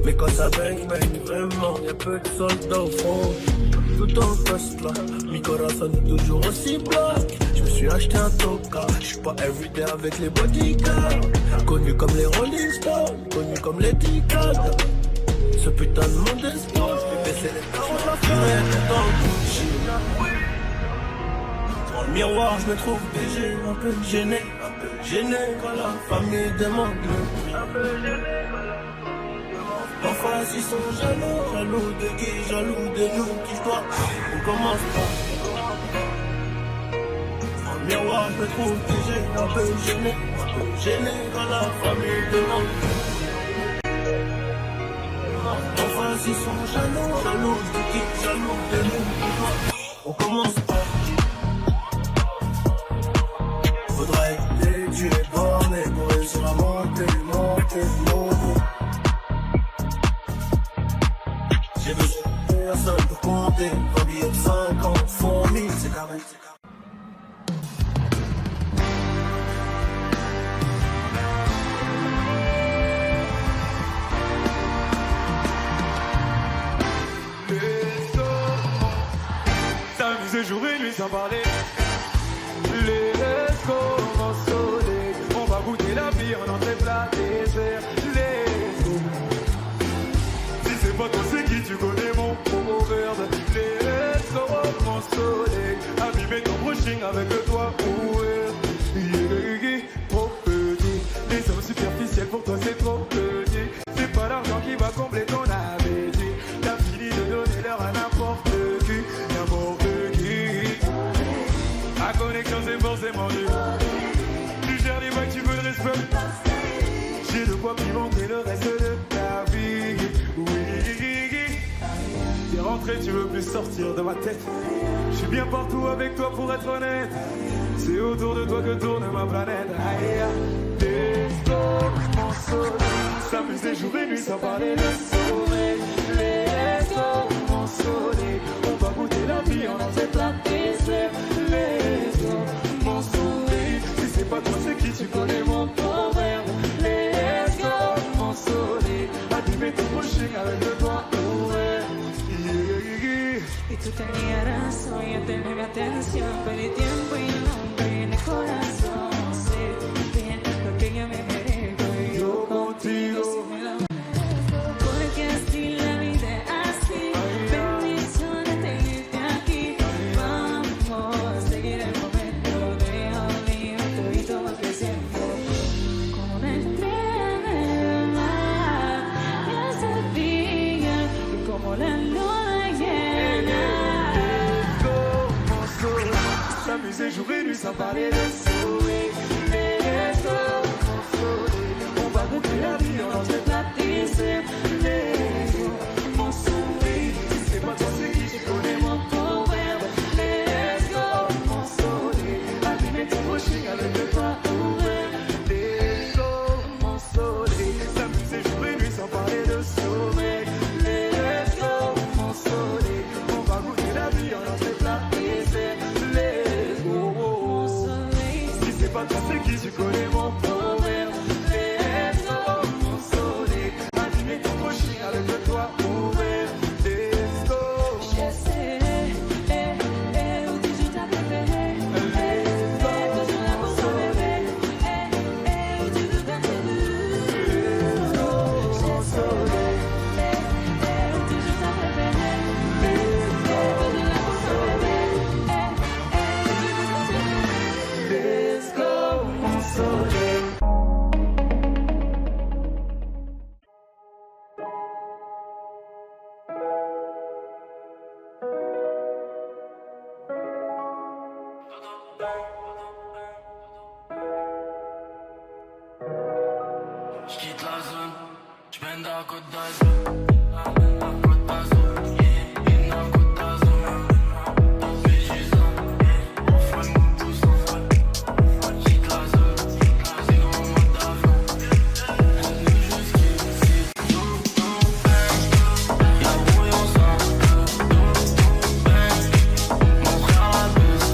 Mais quand ça bang bang vraiment, y'a peu de soldats au front. Tout en poste là, mi corazon toujours aussi bloc. Je me suis acheté un toka, j'suis pas everyday avec les bodyguards. Connu comme les Rolling Stones, connu comme les Ticades. Ce putain de monde espoir, j'vais baisser les parents, la fenêtre dans le Gucci. Dans le miroir, je me trouve BG, un peu gêné quand la famille demande le prix. Un peu gêné quand la famille demande. Parfois ils sont jaloux de qui, jaloux de nous, qui toi, on commence pas. Dans le miroir, je me trouve BG, un peu gêné quand la famille demande le prix. Parfois ils sont jaloux de qui, jaloux de nous, qui toi, on commence pas. Faudrait les tuer bornés pour réussir à monter. J'ai besoin de personne pour compter. 20 billets de 50 font 1000, c'est carré. S'amuser jour et nuit sans parler. Les restos mon soleil, on va goûter la vie en entrée plat dessert. Les si c'est pas toi c'est qui tu connais mon proverbe. Les restos mon soleil, abîmer ton brushing avec toi ouvert. Trop petit, les hommes superficiels pour toi c'est trop petit. C'est pas l'argent qui va combler ton appétit. T'as fini de donner l'heure à n'importe qui. La connexion c'est forcément dur. Tu gères les vagues, tu veux le respect. J'ai de quoi pimenter le reste de ta vie. Oui, t'es rentré, tu veux plus sortir de ma tête. Je suis bien partout avec toi pour être honnête. C'est autour de toi que tourne ma planète. Aïe, descends mon soleil. S'amuser jour et nuit sans parler de sommeil. Descends mon soleil. On va goûter la vie en entier plat dessert. Mon soleil, si c'est pas toi c'est qui tu connais mon proverbe. Let's go, mon soleil, abîmer ton brushing avec le doigt ouvert. Y tú tenías razón, yo tenía mi atención, perdí tiempo y nombre en el corazón. Sé bien lo que yo me merezco y yo contigo. Porque así la vida es así, bendiciones tenerte aquí. Vamos a seguir el momento, deja olvidar todito va creciendo. Como una estrella del mar, ya sabía que como la luna llena. S'amuser jour et nuit sans parler de soleil. Les jours, mon soleil, on va goûter la vie en entrée plat dessert. Les jours, mon soleil, si c'est pas toi c'est qui tu connais mon proverbe. Les jours, mon soleil, abîmer ton brushing avec le toit ouvert. Les jours, mon soleil, s'amuser jour et nuit sans parler de sommeil. Les jours, mon soleil, on va goûter la vie en entrée plat dessert. Pas toi c'est qui tu connais mon proverbe. Les jours, mon soleil, abîmer ton brushing avec le toit ouvert. Let's go. Je sais, où tu joues ta préférée. Toujours là pour ton bébé. Où tu veux ta Let's go, mon soleil. où tu joues ta préférée. Toujours là pour ton bébé. Let's go, mon soleil. J'quitte la zone, j'mène à Côte d'Azur. Côte d'Azur, yeah, Côte d'Azur. On fait mon pouce, j'quitte la zone, c'est dans mon mode d'avion. On est juste ici, y'a brouillon ça. Mon frère la baisse,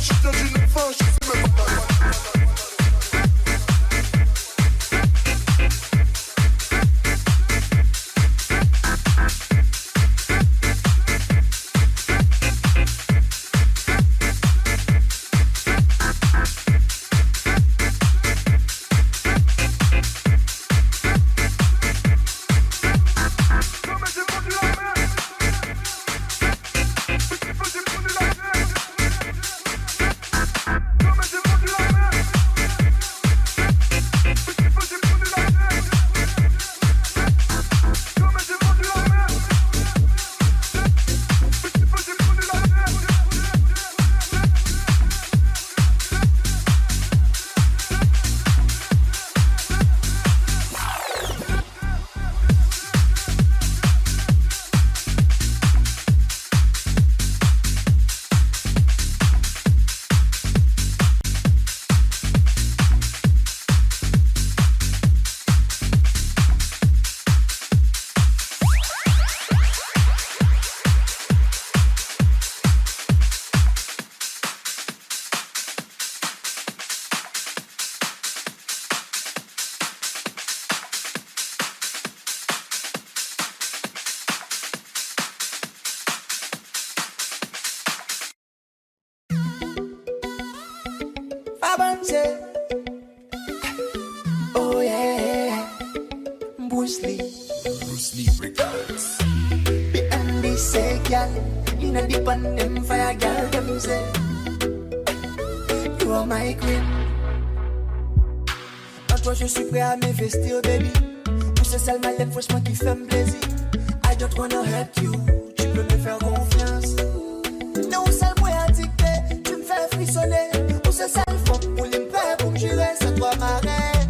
je viens d'une fin, je sais même pas. Oh yeah, Bruce Lee Records. B&B say, girl, you know deep on them fire, girl, them say, you are my queen. En toi je suis prêt à m'investir, baby. Pour ce sale malin, franchement qui fait me plaisir. I don't wanna hurt you, tu peux me faire confiance. Non, sale moi addicté, tu me fais frissonner. Pour ce sale fond, pour les pères, pour me jurer, c'est toi ma reine.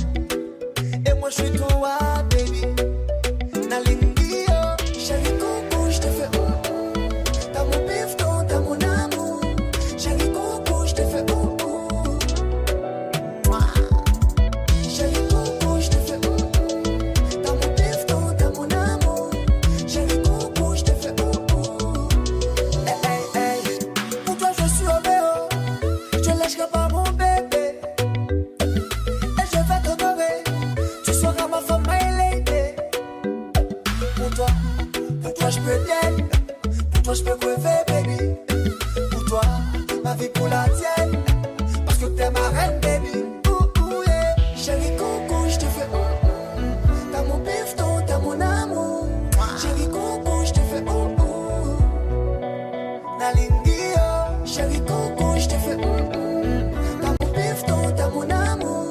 Et moi je suis toi, baby. Nalingi, oh, chérie coco, je te fais t'as mon bifton, t'as mon amour. Chérie coco, je te fais chérie coco, je te fais t'as mon bifton, t'as mon amour. Chérie coco, je te fais hey, hey, hey. Pour toi je suis obéo, je lâcherai pas mon bébé. Et je vais t'honorer, tu seras ma femme, my lady. Pour toi je peux t'aider, pour toi je peux crever, baby. Pour toi, ma vie pour la tienne, parce que t'es ma reine, baby. Yeah. Chérie coco, je te fais t'as mon bifton, t'as mon amour. Chérie coco, je te fais Nalingi, oh. Chérie coco, je te fais t'as mon bifton, t'as mon amour.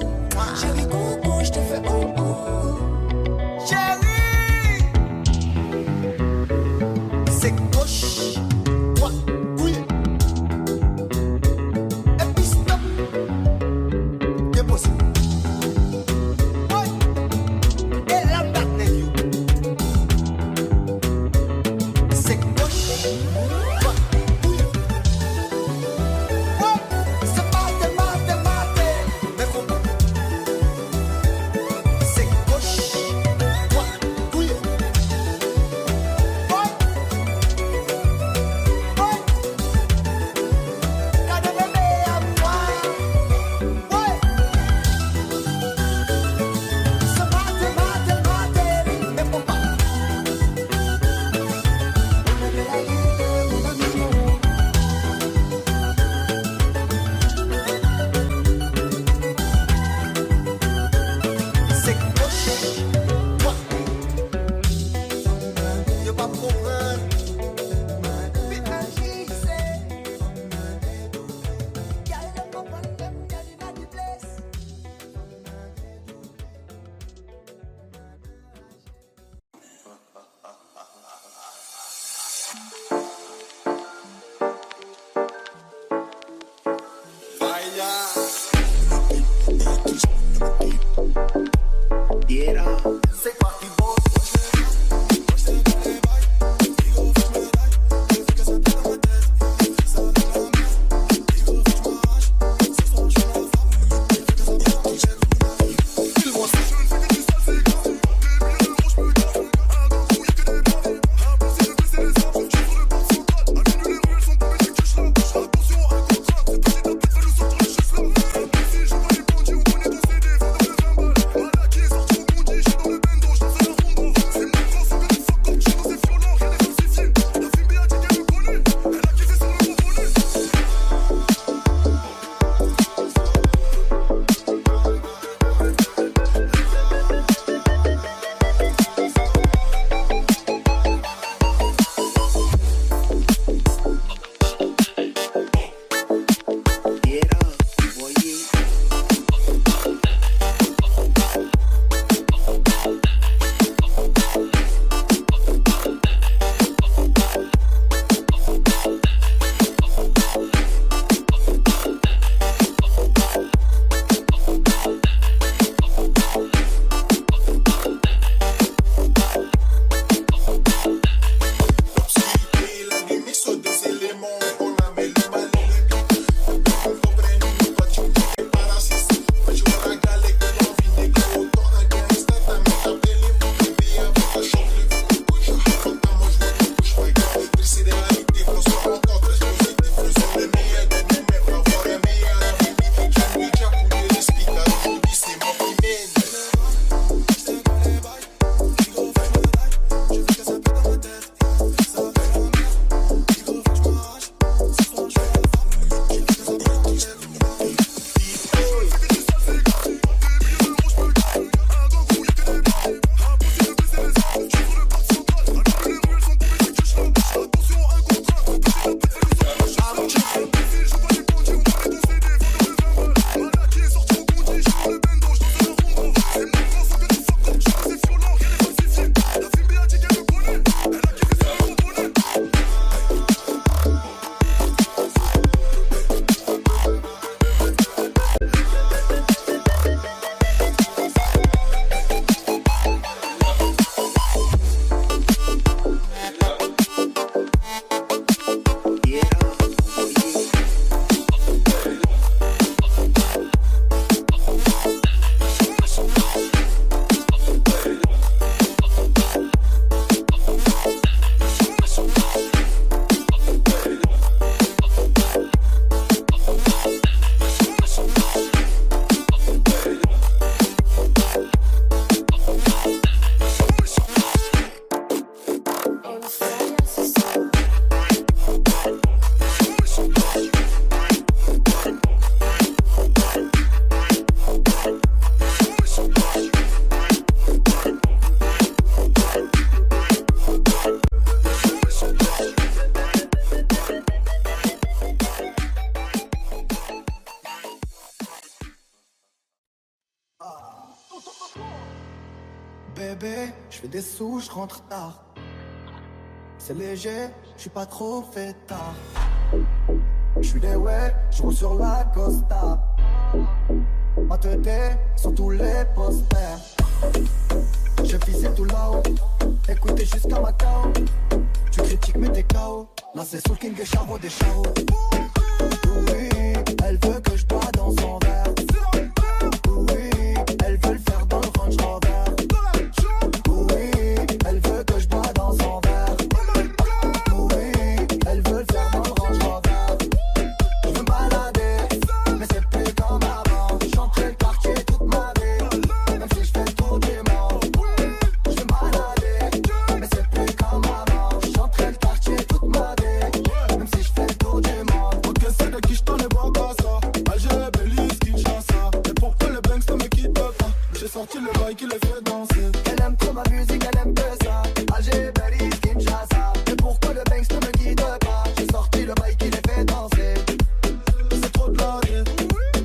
Chérie coco, je te fais Chérie, c'est gauche, droite, oui. Bébé, je fais des sous, je rentre tard. C'est léger, je suis pas trop fait tard. Je suis des ouais, je roule sur la Costa. Ma tête sur tous les posters. J'ai visé tout là-haut, écoutez jusqu'à Macao. Tu critiques mais t'es KO. Là c'est Soul King et Charo des Charo. Oui, elle veut que je bois dans son verre. Oui, elle veut le faire dans le Range Rover. Oui, elle veut que je bois dans son verre. Oui, elle veut le faire dans le Range Rover. Je veux me balader, mais c'est plus comme avant. Chanter le quartier toute ma vie, même si je fais le tour du monde. Je veux me balader, mais c'est plus comme avant. Chanter le quartier toute ma vie, même si je fais le tour du monde. Ok, c'est de qui je t'en ai pas qu'à ça. Alger, Belize, Kinshasa. Et pourquoi le Banks ne me quitte pas? J'ai sorti le bail qui les fait danser. Elle aime trop ma musique, elle aime que ça. Alger, Belize, Kinshasa. Et pourquoi le Banks ne me quitte pas? J'ai sorti le bail qui les fait danser. C'est trop de la vie,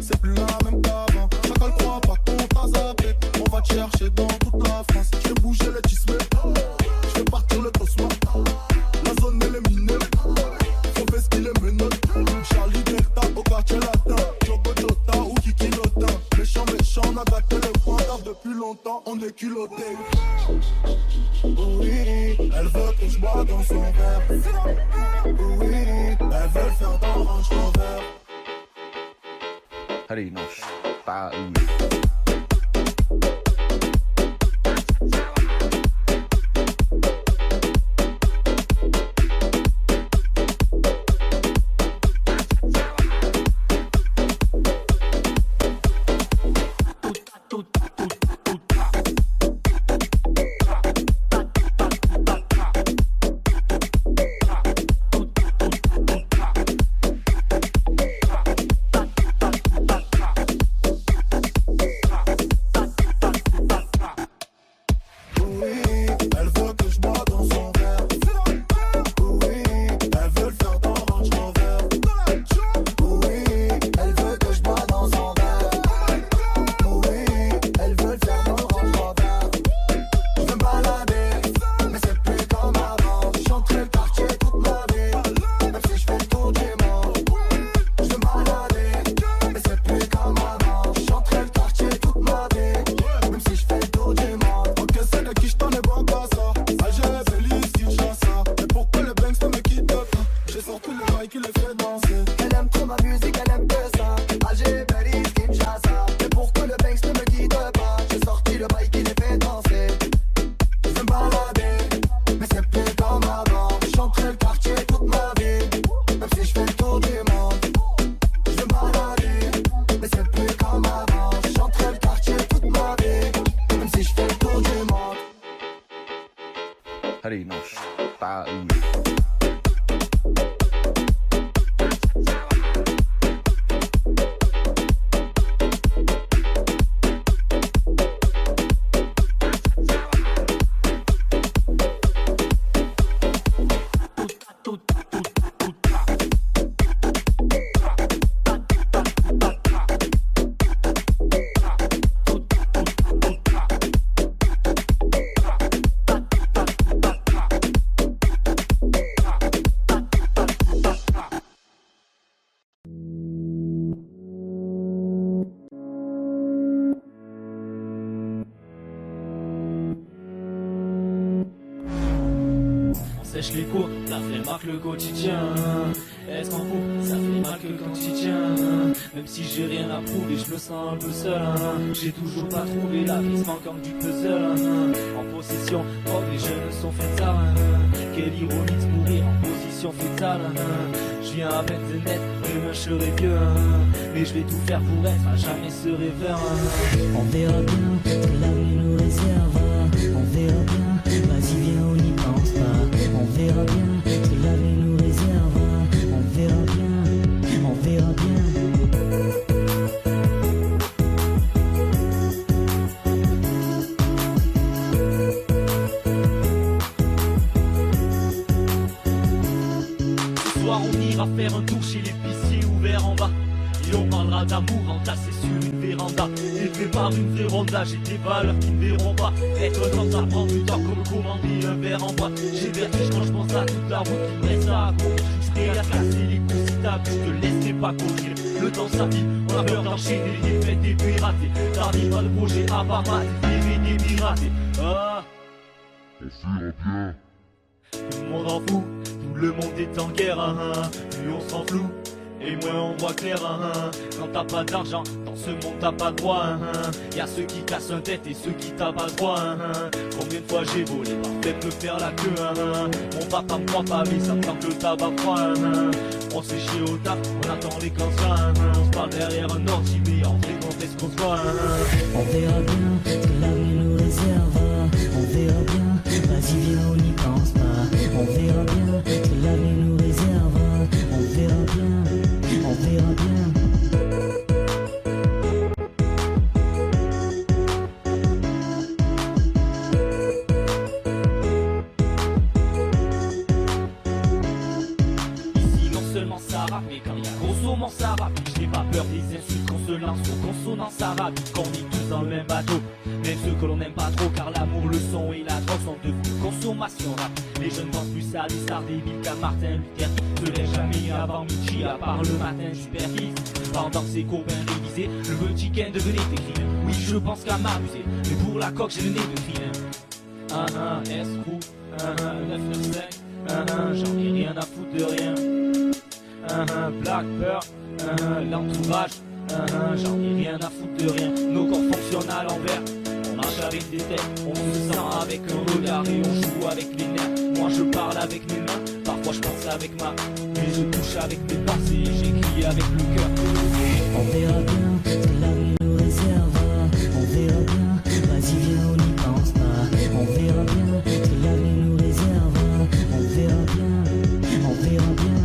c'est plus la même qu'avant. Chacun croit pas qu'on t'a zappé. On va te chercher dans toute la France. Je vais bouger le tissu, je vais partir le cosmo. La zone elle est minée, faut faire ce qu'il est menottes. Charlie Delta au quartier latin. Jogo Jota ou Kiki Lotin. Méchant, on a gâté le point car depuis longtemps on est culotté. Oui, elle veut que je bois dans son verre. Oui, elle veut le faire dans le Range Rover. Allez, non, pas où. Allez, non, pas où. Sèche les cours, la flemme marque le quotidien. Est-ce qu'en couple, ça fait mal que quand tu tiens. Même si j'ai rien à prouver, je me sens un peu seul. J'ai toujours pas trouvé la vie, comme du puzzle. En possession, oh les jeunes sont faits tard. Quelle ironie de mourir en position fétale. Je viens à peine de naître, demain je serai vieux. Mais je vais tout faire pour être à jamais ce rêveur. On verra bien ce que la vie nous réserve. On verra bien, vas-y viens on n'y pense pas. On verra bien ce que la vie nous réserve. On verra bien, on verra bien. Ce soir on ira faire un tour chez l'épicier ouvert en bas. Si on parlera d'amour entassé sur une véranda, élevé par une vraie ronda, j'ai des valeurs qui ne verront pas. Être dans ça prend du temps comme commander un verre en bois. J'ai vertige quand je pense à toute la route qui me reste à accomplir. J'serais à casser les coups si t'as vu, je te laisserai pas courir. Le temps s'habille, on a peur d'enchaîner les fêtes et pirater. T'arrives à le projet à pas mal, des piratés. Ah, on fera bien. tout le monde en fout, tout le monde est en guerre, plus on s'en floue, et moins on voit clair, Quand t'as pas d'argent, dans ce monde t'as pas droit, Y'a ceux qui cassent un tête et ceux qui tapent pas droit, Combien de fois j'ai volé, parfait me faire la queue, Mon papa me croit pas, mais ça me tente le tabac froid, On s'est chié au taf, on attend les cancers, On se parle derrière un ordi, mais en vrai quand est-ce qu'on se voit, On verra bien ce que l'avenir nous réserve. On verra bien, vas-y viens on n'y pense pas. On verra bien ce que l'avenir nous réserve. On verra bien, on verra bien. Ici non seulement ça rappe, mais quand il y a consommant ça rappe. Je n'ai pas peur des insultes qu'on se lance aux consonances arabes. Qu'on est tous dans le même bateau, même ceux que l'on n'aime pas trop. Car l'amour, le son et la drogue sont devenus consommation rap. Les jeunes pensent plus à des stars débiles qu'à Martin Luther. Se lève jamais avant midi, à part le matin supervise. Pendant que ses copains révisaient, le petit Ken devenait écrivain. Oui, je pense qu'à m'amuser, mais pour la coque j'ai le nez de vilain. S-Crew, 995, j'en ai rien à foutre de rien. Black Pearl, l'entourage, j'en ai rien à foutre de rien. Nos corps fonctionnent à l'envers, on marche avec des têtes, on se sent avec un regard et on joue avec les nerfs. Moi je parle avec mes mains, parfois je pense avec ma, mais je touche avec mes pensées, j'écris avec le cœur. On verra bien ce que l'avenir nous réserve. On verra bien, vas-y viens on n'y pense pas. On verra bien ce que l'avenir nous réserve. On verra bien, on verra bien.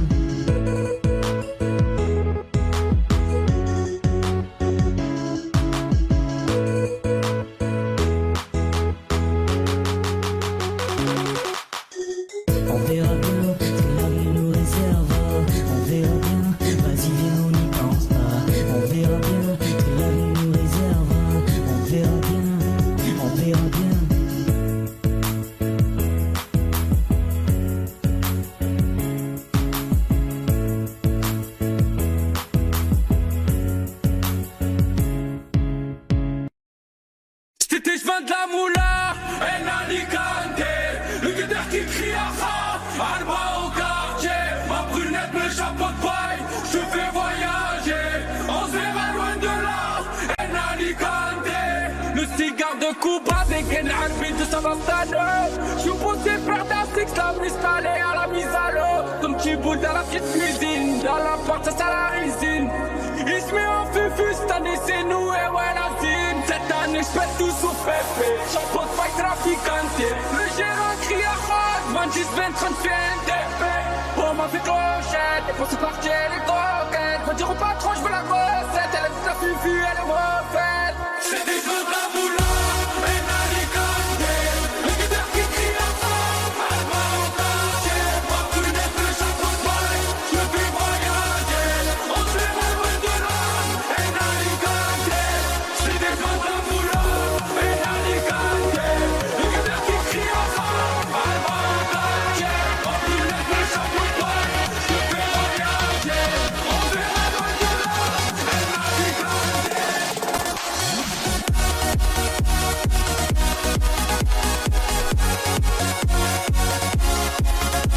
On verra bien ce que l'avenir nous réserve. On verra bien, vas-y viens on n'y pense pas. On verra bien ce que l'avenir nous réserve. On verra bien, on verra bien. C'était je de la moula, El Alicante. Le guetteur qui crie à ça, Alba au quartier. Ma brunette, le chapeau de paille, je te fais voyager. On se verra loin de là, El Alicante. Le cigare de Cuba avec un arbitre de Savastano. Je suis posé faire d'un six, la mise palais à la mise à l'eau. Comme tu boules dans la petite cuisine, dans la porte, ça sent la résine. Il se met en fufu, cette année c'est nous et ouais la zine. Cette année j'pète tout sous pépé, chapeau de paille traficante. Le gérant crie à rose, 26, 20, 30 TP. On m'a fait clochette, et pour se partir les coquettes. Va dire au patron j'veux la recette, elle a dit la fufu, elle est refaite. C'est des feux de la moula, El Alicante. Le guetteur qui crie à rose, elle va au quartier. Ma brunette, le chapeau de paille, je te fais voyager. On se verra loin de là, El Alicante. C'est des feux de la moula, El Alicante. Le guetteur qui crie à rose, elle va au quartier. Ma brunette, le chapeau de paille, je te fais voyager. On se verra loin de là, El Alicante. C'était pas de la moula, El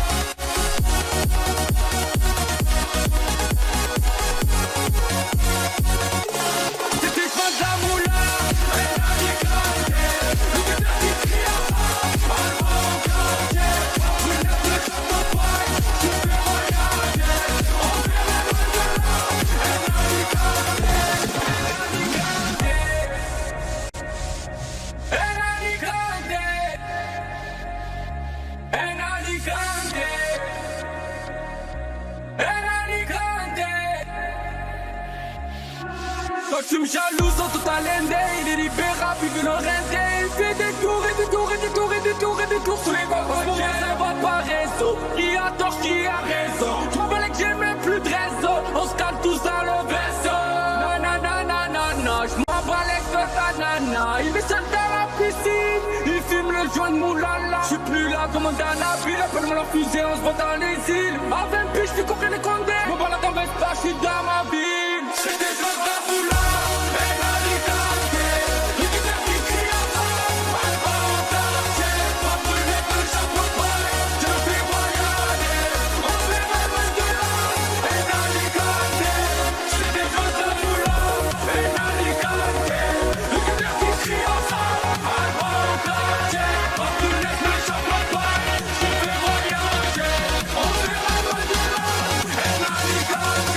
Alicante. Le guetteur qui crie à rose, elle va au quartier. Ma brunette, le chapeau de paille, je te fais voyager. On se verra loin de là, El Alicante. El Alicante. El Alicante. El Alicante. Quand tu me jalouses dans tout à l'endé, il est libérable, il veut le render. Il fait des tours et des tours et des tours et des tours et des tours sous les balles. Pour moi ça va pas réseau, qui a tort, qui a raison. Je m'en que j'ai même plus de réseau, on se calme tous dans le vaisseau. Il est seul dans la piscine, il fume le joint de moulala. J'suis plus là comme dans la ville, appelle-moi la fusée, on se voit dans les îles. À 20 piges, j'fais courir les condés. Mon balade en Vespa, j'suis dans ma ville. C'est des gens de la boula, et la ligante. Il dit la vie qui a pas, elle va en quartier. Pas brûler que chaque fois, je fais voyager. On verra loin de là, et la ligante. C'est des gens de la boula, et la ligante. Il dit la vie qui a pas, elle va en quartier. Pas brûler que chaque fois, je fais voyager. On verra loin de là, et la ligante.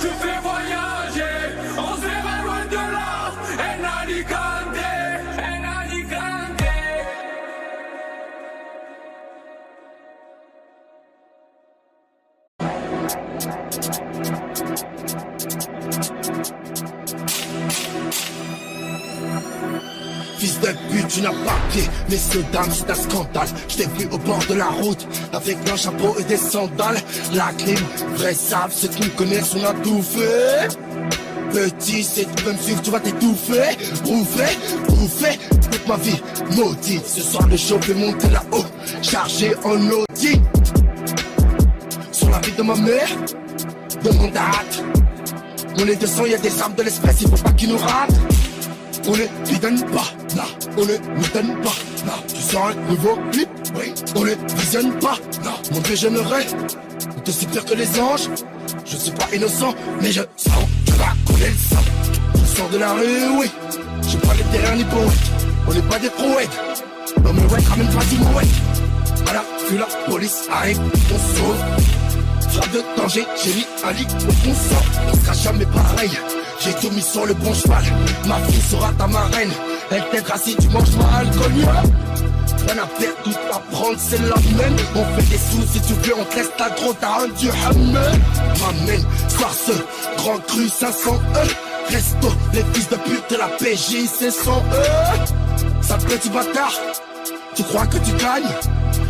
Je fais voyager, on se verra loin de là. En Alicante, en Alicante. Fils de pute, tu n'as pas pied, messieurs, dames, c'est un scandale. Je t'ai vu au bord de la route, avec un chapeau et des sandales. La clim, vrai sable, ceux qui me connaissent, on a tout fait. Petit, c'est tu peux me suivre, tu vas t'étouffer. Bouffé, toute ma vie maudite. Ce soir le show fait monter là-haut, chargé en Audi. Sur la vie de ma mère, de mon date. On est 200, y'a des armes de l'espèce, il faut pas qu'ils nous ratent. On ne lui donne pas, non, on ne lui donne pas, non. Tu sors un nouveau clip, oui, on ne visionne pas, non. Mon Dieu, j'aimerais être aussi pire que les anges. Je suis pas innocent, mais je sens que va couler le sang. Je sors de la rue, oui, j'ai pas les terrains ni poètes. On n'est pas des prouettes, non mais ouais, ramène pas du mouette. Voilà, puis la police arrive, on sauve. Frappe de danger, j'ai mis un lit au fond sang. On sera jamais pareil. J'ai tout mis sur le bon cheval. Ma fille sera ta marraine. Elle t'aidera si tu manges mal connu. Rien à perdre, tout à prendre, c'est la même. On fait des sous si tu veux, on te laisse ta gros, t'as un dieu hammer. M'amène, soir ce grand cru 500 Resto, les fils de pute de la PJ, c'est 100 Sale petit bâtard, tu crois que tu gagnes?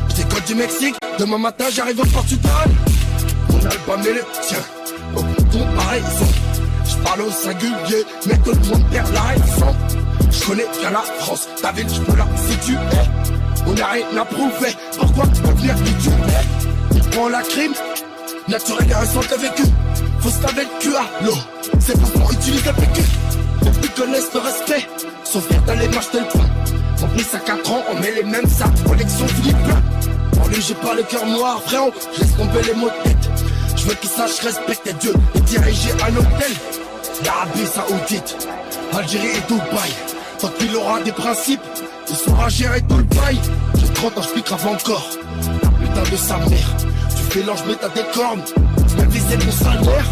Je décolle du Mexique, demain matin j'arrive au Portugal. Mon album est le tien, au comparaison. Je parle au singulier, mais tout le monde perd la raison. Je connais bien la France, ta ville, je peux la situer. On n'a rien à prouver, pourquoi tu peux venir qui tu es? Il prend la crime, naturel et récent t'as vécu. Faut se laver le cul à l'eau, c'est pas pour utiliser le PQ. Les plus connaissent le respect, sauf faire d'aller m'acheter le pain. Mon fils à 4 ans, on met les mêmes sacs, collection Philippe. Pour lui j'ai pas le cœur noir, frérot, je laisse tomber les mots de tête. Je veux qu'il sache respecter Dieu et diriger un hôtel. L'Arabie Saoudite, Algérie et Dubaï. Tant qu'il aura des principes, il saura gérer tout le bail. J'ai 30 ans, je pique grave encore. Putain de sa mère, tu fais l'ange mais t'as des cornes. Même viser mon salaire,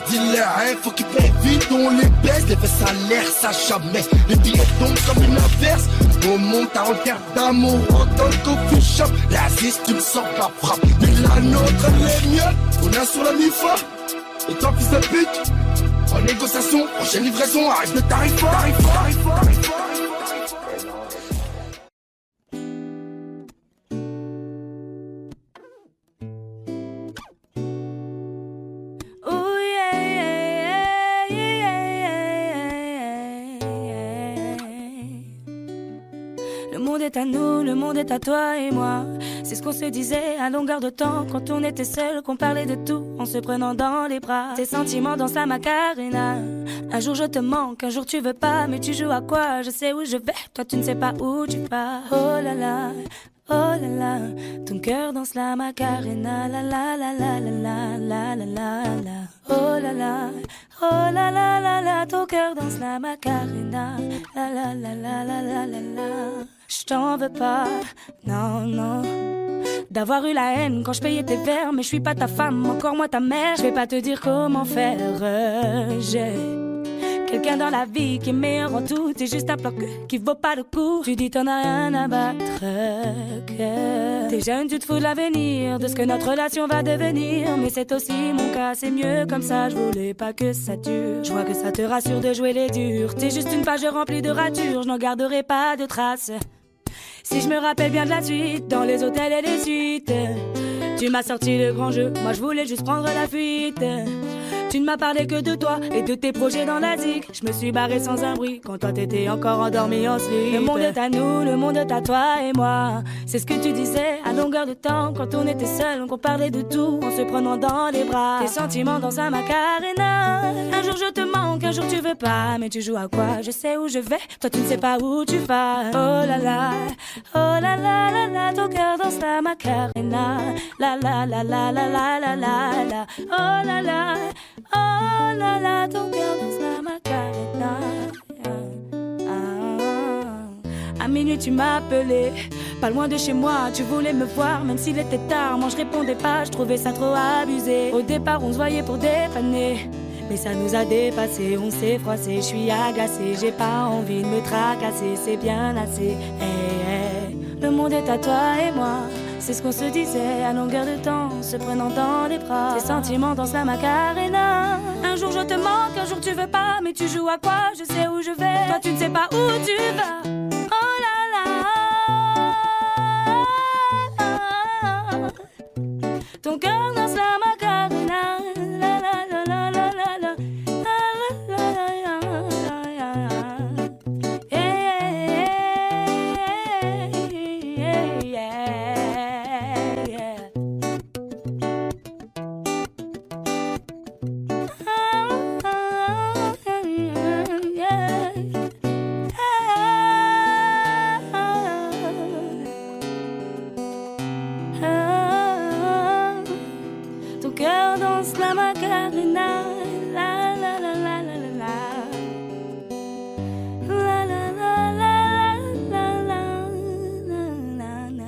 dealer, hein, faut qu'il paye vite, on les baisse. Les faits salaires, ça jamais. Les billets tombent comme une inverse. On monte à Rotterdam, on rentre dans le coffee shop. L'Aziz, tu me sors la frappe. Mais la nôtre, elle est mieux. On a sur la MIFA. Et toi, fils de pute, en négociation, prochaine livraison, arrive de tarif fort. Oh yeah, yeah, yeah. Le monde est à nous, le monde est à toi et moi. C'est ce qu'on se disait à longueur de temps quand on était seul, qu'on parlait de tout en se prenant dans les bras. Tes sentiments dansent la Macarena. Un jour je te manque, un jour tu veux pas, mais tu joues à quoi? Je sais où je vais, toi tu ne sais pas où tu pars. Oh là là, ton cœur danse la Macarena. La la la la la la la la la la. Oh là là, ton cœur danse la Macarena. La la la la la la la la. Je t'en veux pas, non, non. d'avoir eu la haine quand je payais tes verres. Mais je suis pas ta femme, encore moins ta mère. Je vais pas te dire comment faire, j'ai quelqu'un dans la vie qui est meilleur en tout. T'es juste un plan qui vaut pas le coup. Tu dis t'en as rien à battre, que t'es jeune, tu te fous de l'avenir, de ce que notre relation va devenir. Mais c'est aussi mon cas, c'est mieux comme ça. Je voulais pas que ça dure. Je vois que ça te rassure de jouer les durs. T'es juste une page remplie de ratures, je n'en garderai pas de traces. Si je me rappelle bien de la suite, dans les hôtels et les suites, tu m'as sorti le grand jeu, moi je voulais juste prendre la fuite. Tu ne m'as parlé que de toi et de tes projets dans la zik. Je me suis barré sans un bruit quand toi t'étais encore endormi en slip. Le monde est à nous, le monde est à toi et moi. C'est ce que tu disais à longueur de temps quand on était seuls, qu'on parlait de tout en se prenant dans les bras. Tes sentiments dans un Macarena. Un jour je te manque, un jour tu veux pas. Mais tu joues à quoi? Je sais où je vais, toi tu ne sais pas où tu vas. Oh là là, oh là là là là, ton cœur danse la Macarena. La la la la la la la la la. Oh là là, oh là là, ton cœur danse la Macarena. À minuit tu m'as appelé, pas loin de chez moi, tu voulais me voir même s'il était tard. Moi je répondais pas, je trouvais ça trop abusé. Au départ on se voyait pour dépanner, mais ça nous a dépassé, on s'est froissé. Je suis agacée, j'ai pas envie de me tracasser, c'est bien assez. Hey, hey. Le monde est à toi et moi, c'est ce qu'on se disait à longueur de temps, se prenant dans les bras. Tes sentiments dansent la Macarena. Un jour je te manque, un jour tu veux pas. Mais tu joues à quoi? Je sais où je vais, toi tu ne sais pas où tu vas. Oh là là, ton cœur danse la Macarena. La la la la la la la. Ton cœur danse la Macarena. La la la la la la la. La la la la la la la la la.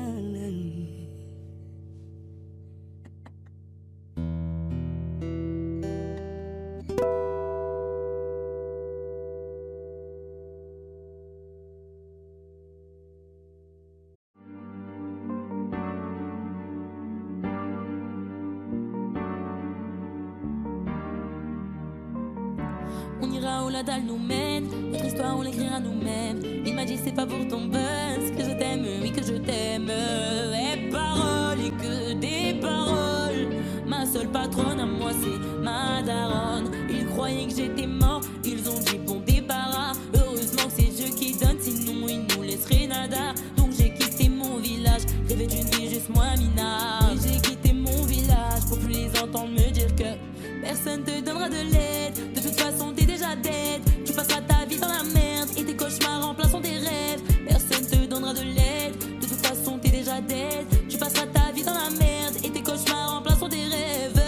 On ira où la dalle nous mène, notre histoire on l'écrira nous-mêmes. Il m'a dit c'est pas pour ton buzz que je t'aime, oui que je t'aime. Et paroles et que des paroles. Ma seule patronne à moi c'est ma daronne. Ils croyaient que j'étais mort, ils ont dit bon débarras. Heureusement que c'est Dieu qui donne, sinon ils nous laisseraient nada. Donc j'ai quitté mon village, rêvé d'une vie juste moins minable. Et j'ai quitté mon village pour plus les entendre me dire que personne te donnera de l'aide. De toute façon t'es déjà dead. Tu passeras ta vie dans la merde et tes cauchemars remplaceront tes rêves. Personne te donnera de l'aide. De toute façon t'es déjà dead. Tu passeras ta vie dans la merde et tes cauchemars remplaceront tes rêves.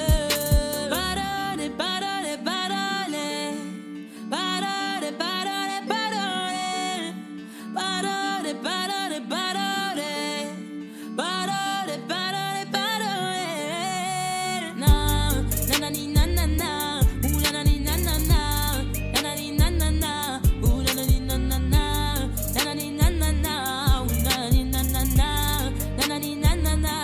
Parole, parole, parole. Parole, parole, parole. Parole, parole, parole. Parole, parole, parole. Na, nanani, nanana. Ooh, nanani, nanana. Nanani, nanana. Ooh, nanani, nanana. Nanani, nanana. Ooh, nanani, nanana. Nanani, nanana.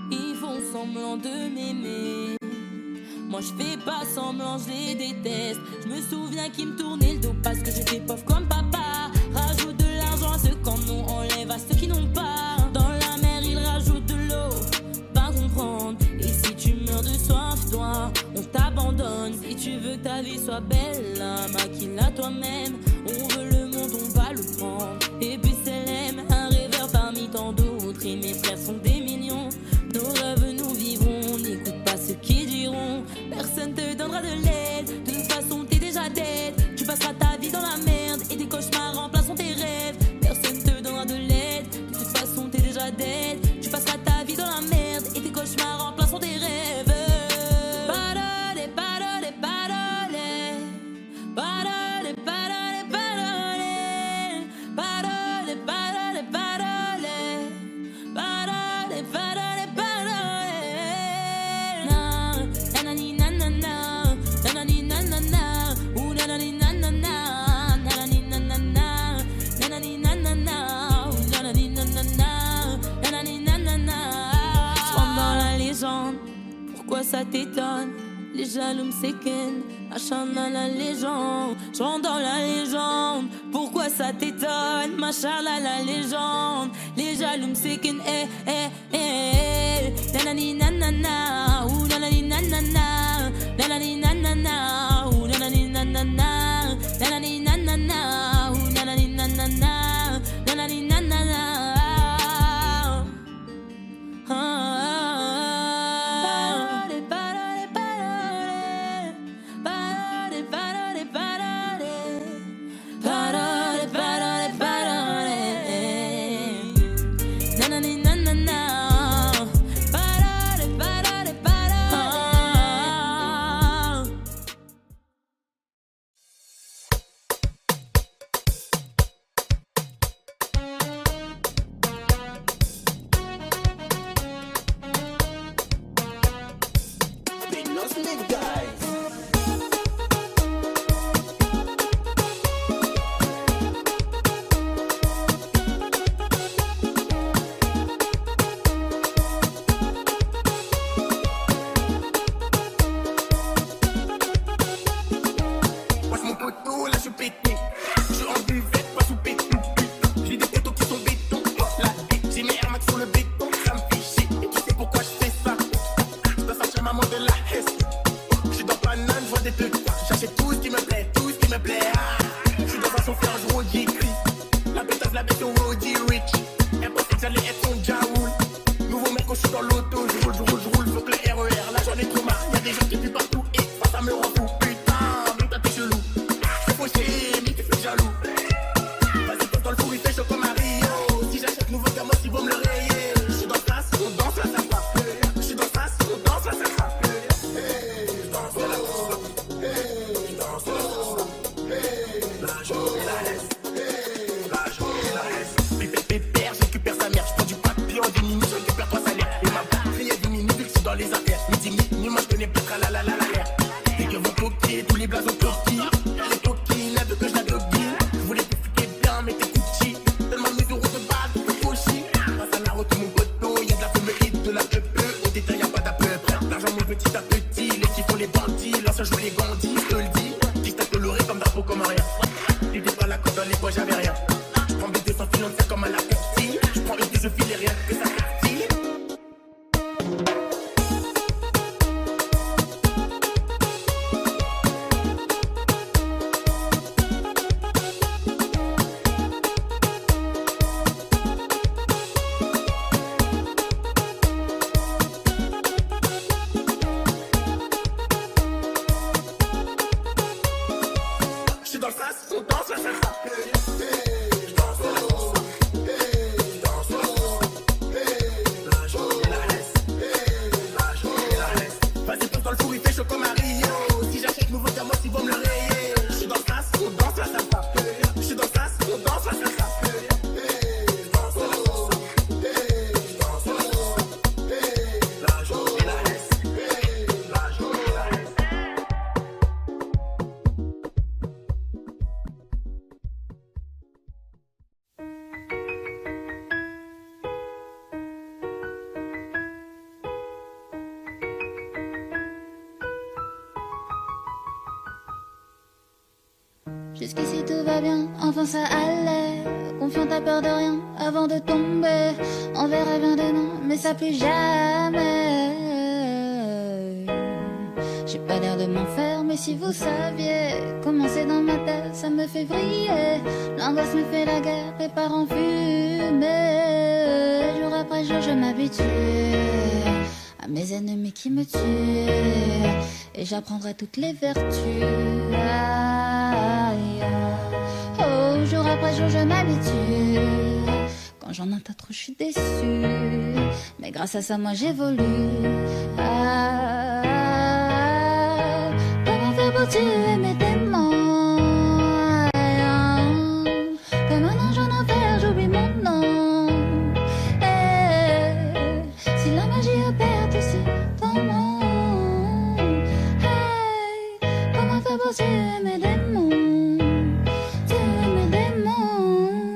Ils font semblant de m'aimer. Moi je fais pas semblant, je les déteste. Je me souviens qu'ils me tournaient le dos parce que j'étais pauvre comme papa. Rajoute de l'argent à ceux qui en ont, enlève à ceux qui n'ont pas. Dans la mer ils rajoutent de l'eau, pas comprendre. Et si tu meurs de soif, toi, on t'abandonne. Si tu veux que ta vie soit belle, maquille-la toi-même. On veut le monde, on va le prendre. Et puis c'est l'aime, un rêveur parmi tant d'autres. Et mes frères sont des millions. Nos rêves nous vivrons, n'écoute pas ceux qui diront. Personne te donnera de l'aide. De toute façon t'es déjà dead. Tu passeras ta vie dans la merde et tes cauchemars remplaceront tes rêves. Personne te donnera de l'aide. De toute façon t'es déjà dead. Tu passeras ta vie dans la merde et tes cauchemars remplaceront tes rêves. Parole, parole, parole. Parole, ça t'étonne? Les jaloux me séquennent, machin dans la légende. J'rentre dans la légende, pourquoi ça t'étonne? Machin dans la légende. Les jaloux me séquennent, eh, eh, eh. Nanani nanana, ou nanani nanana. Nanani nanana, ou nanani nanana. Nanani nanana, ou nanani nanana. Nanani nanana. Jusqu'ici tout va bien, enfin ça allait. Confiant, t'as peur de rien avant de tomber. On verra bien demain, mais ça plus jamais. J'ai pas l'air de m'en faire, mais si vous saviez comment c'est dans ma tête, ça me fait vriller. L'angoisse me fait la guerre, prépare en fumée. Jour après jour, je m'habitue à mes ennemis qui me tuent. Et j'apprendrai toutes les vertus. Aïe, aïe. Oh, jour après jour, je m'habitue. Quand j'en entends trop, je suis déçue. Mais grâce à ça, moi j'évolue. Ah, comment faire pour tuer mes démons? Comme un ange en enfer, j'oublie mon nom. Hey, si la magie opère aussi dans mon. Hey, comment faire pour tuer mes démons? Tuer mes démons.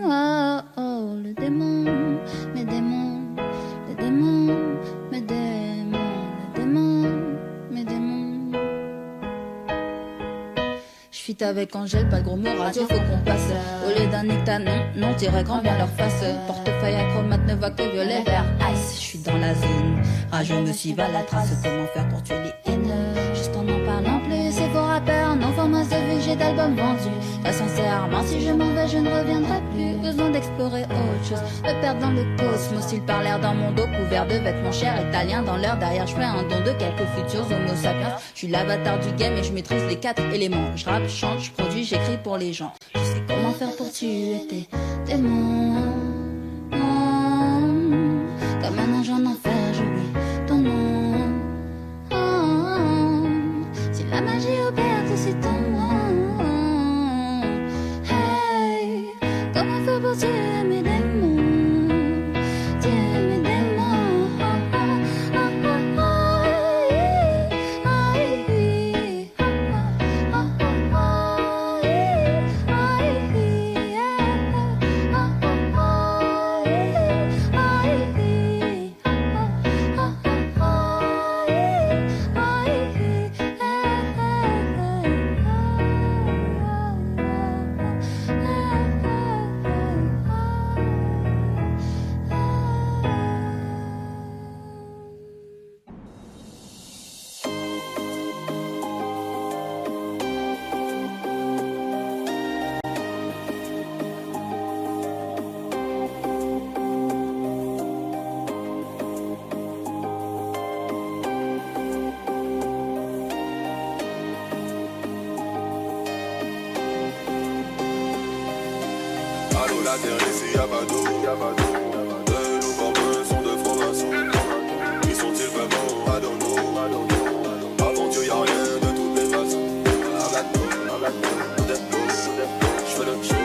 Oh, oh, le démon, mes démons, les démons, mes démons, les démons. J'fit avec Angèle, pas de gros mots radio, faut qu'on passe. Au lieu d'un nectar, non, dirais grand bien leur face. Portefeuille acromate ne voit que violet, vert, ice. J'suis dans la zone, rageux me suivent à la trace. Comment faire pour tuer les haineux? Juste en parlant plus, c'est pour rappeurs, non format de vie, j'ai d'albums vendus. Pas sincèrement, si je m'en vais, je ne reviendrai plus. Besoin d'explorer autre chose, me perdre dans le cosmos. Ils parlèrent dans mon dos, couvert de vêtements chers italiens. Dans l'heure derrière, je fais un don de quelques futurs homo sapiens. Je suis l'avatar du game et je maîtrise les 4 éléments. Je rappe, chante, je produis, j'écris pour les gens. Je sais comment faire pour tuer tes démons. Comme un ange en enfer, j'oublie ton nom. Si la magie opère, c'est ton nom. Hey, comment faire pour tuer mes démons? Tuer mes démons. La terre ici y'a pas d'eau. De nos formes sont de francs-maçons. Qui sont-ils vraiment? I don't know. Avant Dieu y'a rien de toutes les façons. J'fais le show.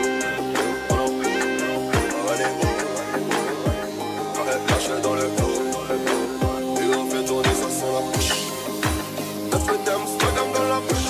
Allez, lâche dans le dos. Et on fait tourner ça sans la bouche. Un peu d'Amsterdam dans la bouche.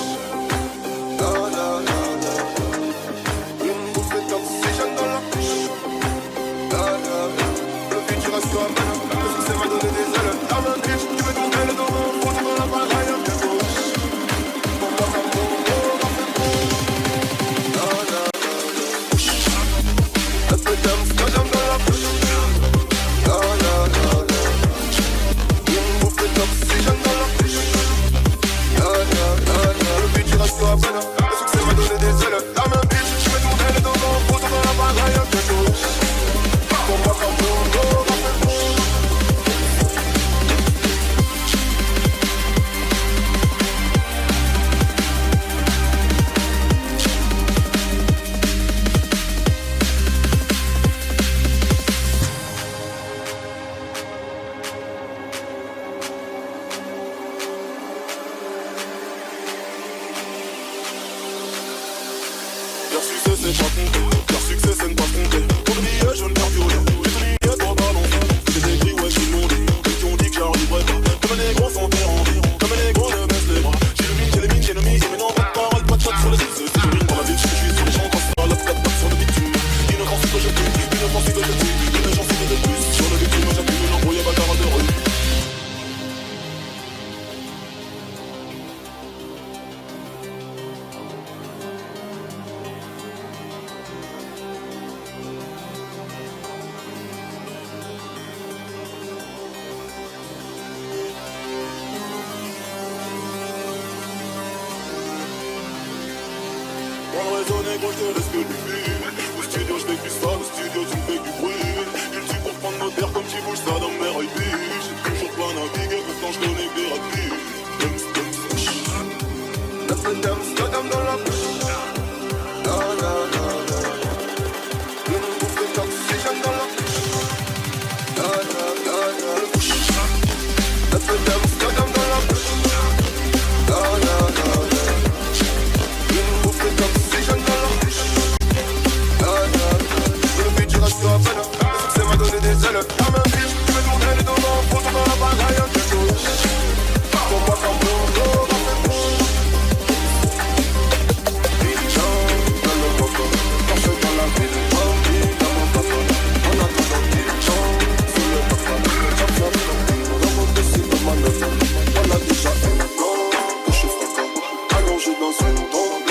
Allongé dans une tombe,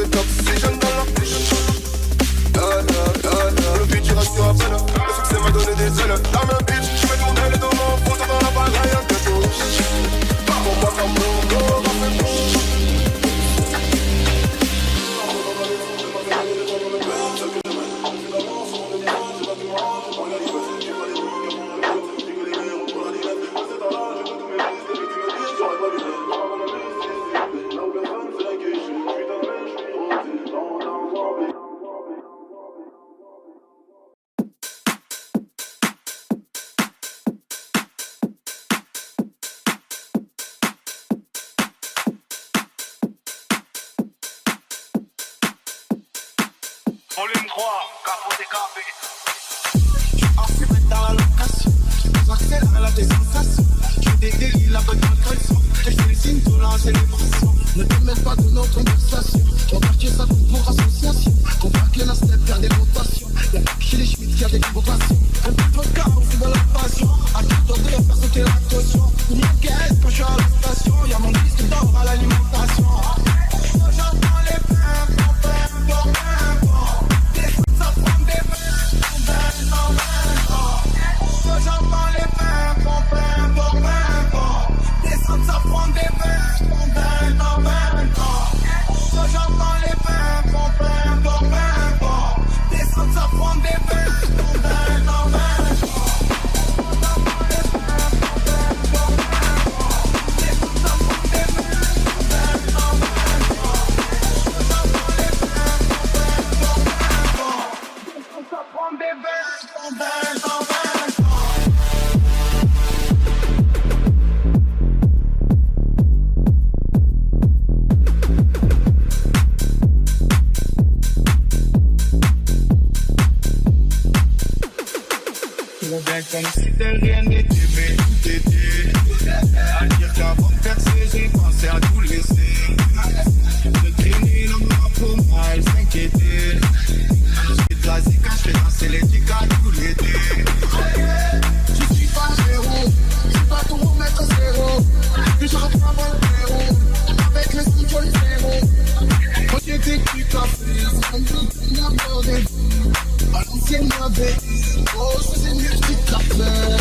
d'oxygène dans la fiche. Le beat il reste sur appel. Le succès m'a donné des ailes. La même bitch, je fais tourner les dos en photo dans la balle, rien que tout. Pour moi comme pour Volume 3, capoté café. Enfumé dans la location, j'accélère la désensations. Je dégage la bonne pression. Et je dessine tout là, c'est l'émotion. Ne te mêle pas de nos conversations. On partit ça pour association. On va que la step faire des rotations. Y'a pas que chez les Schmitt qui a des vocations. Un petit peu de chaos, c'est de la passion. À qui tenter de faire sauter la caution. Une caisse quand je suis à la station. Y'a mon disque d'or à l'alimentation. J'entends les pains, ça prend des j'entends les pains, descendre ça prend des pains, j'entends les pains, descendre ça prend des pains, comme si de rien n'était, mais tout était. À dire qu'avant de percer, j'ai pensé à tout laisser. De traîner l'homme pour moi, elle s'inquiétait. Je suis de la zika, je fais danser les dicas tout l'été. Je suis pas zéro, je suis pas ton maître zéro. Mais je reprends mon zéro, avec le studio le zéro. Quand j'étais du café, c'est comme si tu m'abordais. À l'ancienne m'avait dit, oh c'est mieux que tu t'as fait.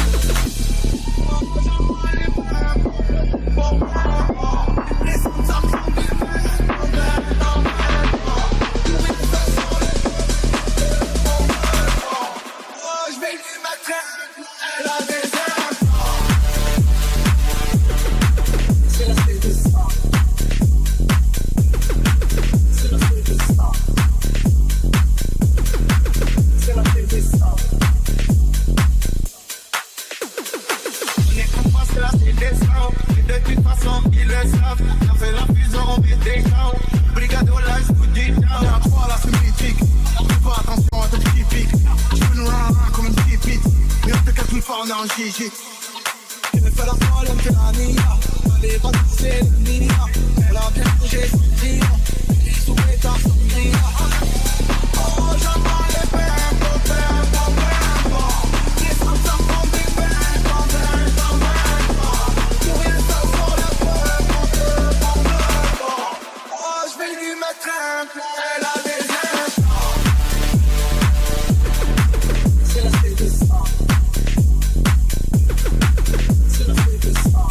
Je vais lui mettre la désert. C'est la fête de ça. C'est la fête de ça. C'est la fête de ça. On est comme pas, c'est la fête de ça. Et de toute façon, ils le savent. On fait la fusion, on met des gens. Brigade au live, tout dit down. On est à 3 là, c'est mythique. On fait pas attention à tout ce qui pique. Je veux nous rendre comme une petite pite. Mais on te casse une fois, on est en Gigi. Elle me fait la folle, elle me fait la nia. Elle est pas c'est le nia. Elle a bien bougé son nia. Elle est sous l'état son nia. Oh, j'entends les pains, les sons ça prend des pains, pour rien ça sort le pain, oh, je vais lui mettre un plan, elle a des implants. C'est la fête de ça. C'est la fête de ça.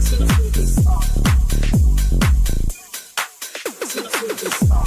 C'est la fête de ça. C'est la fête de ça.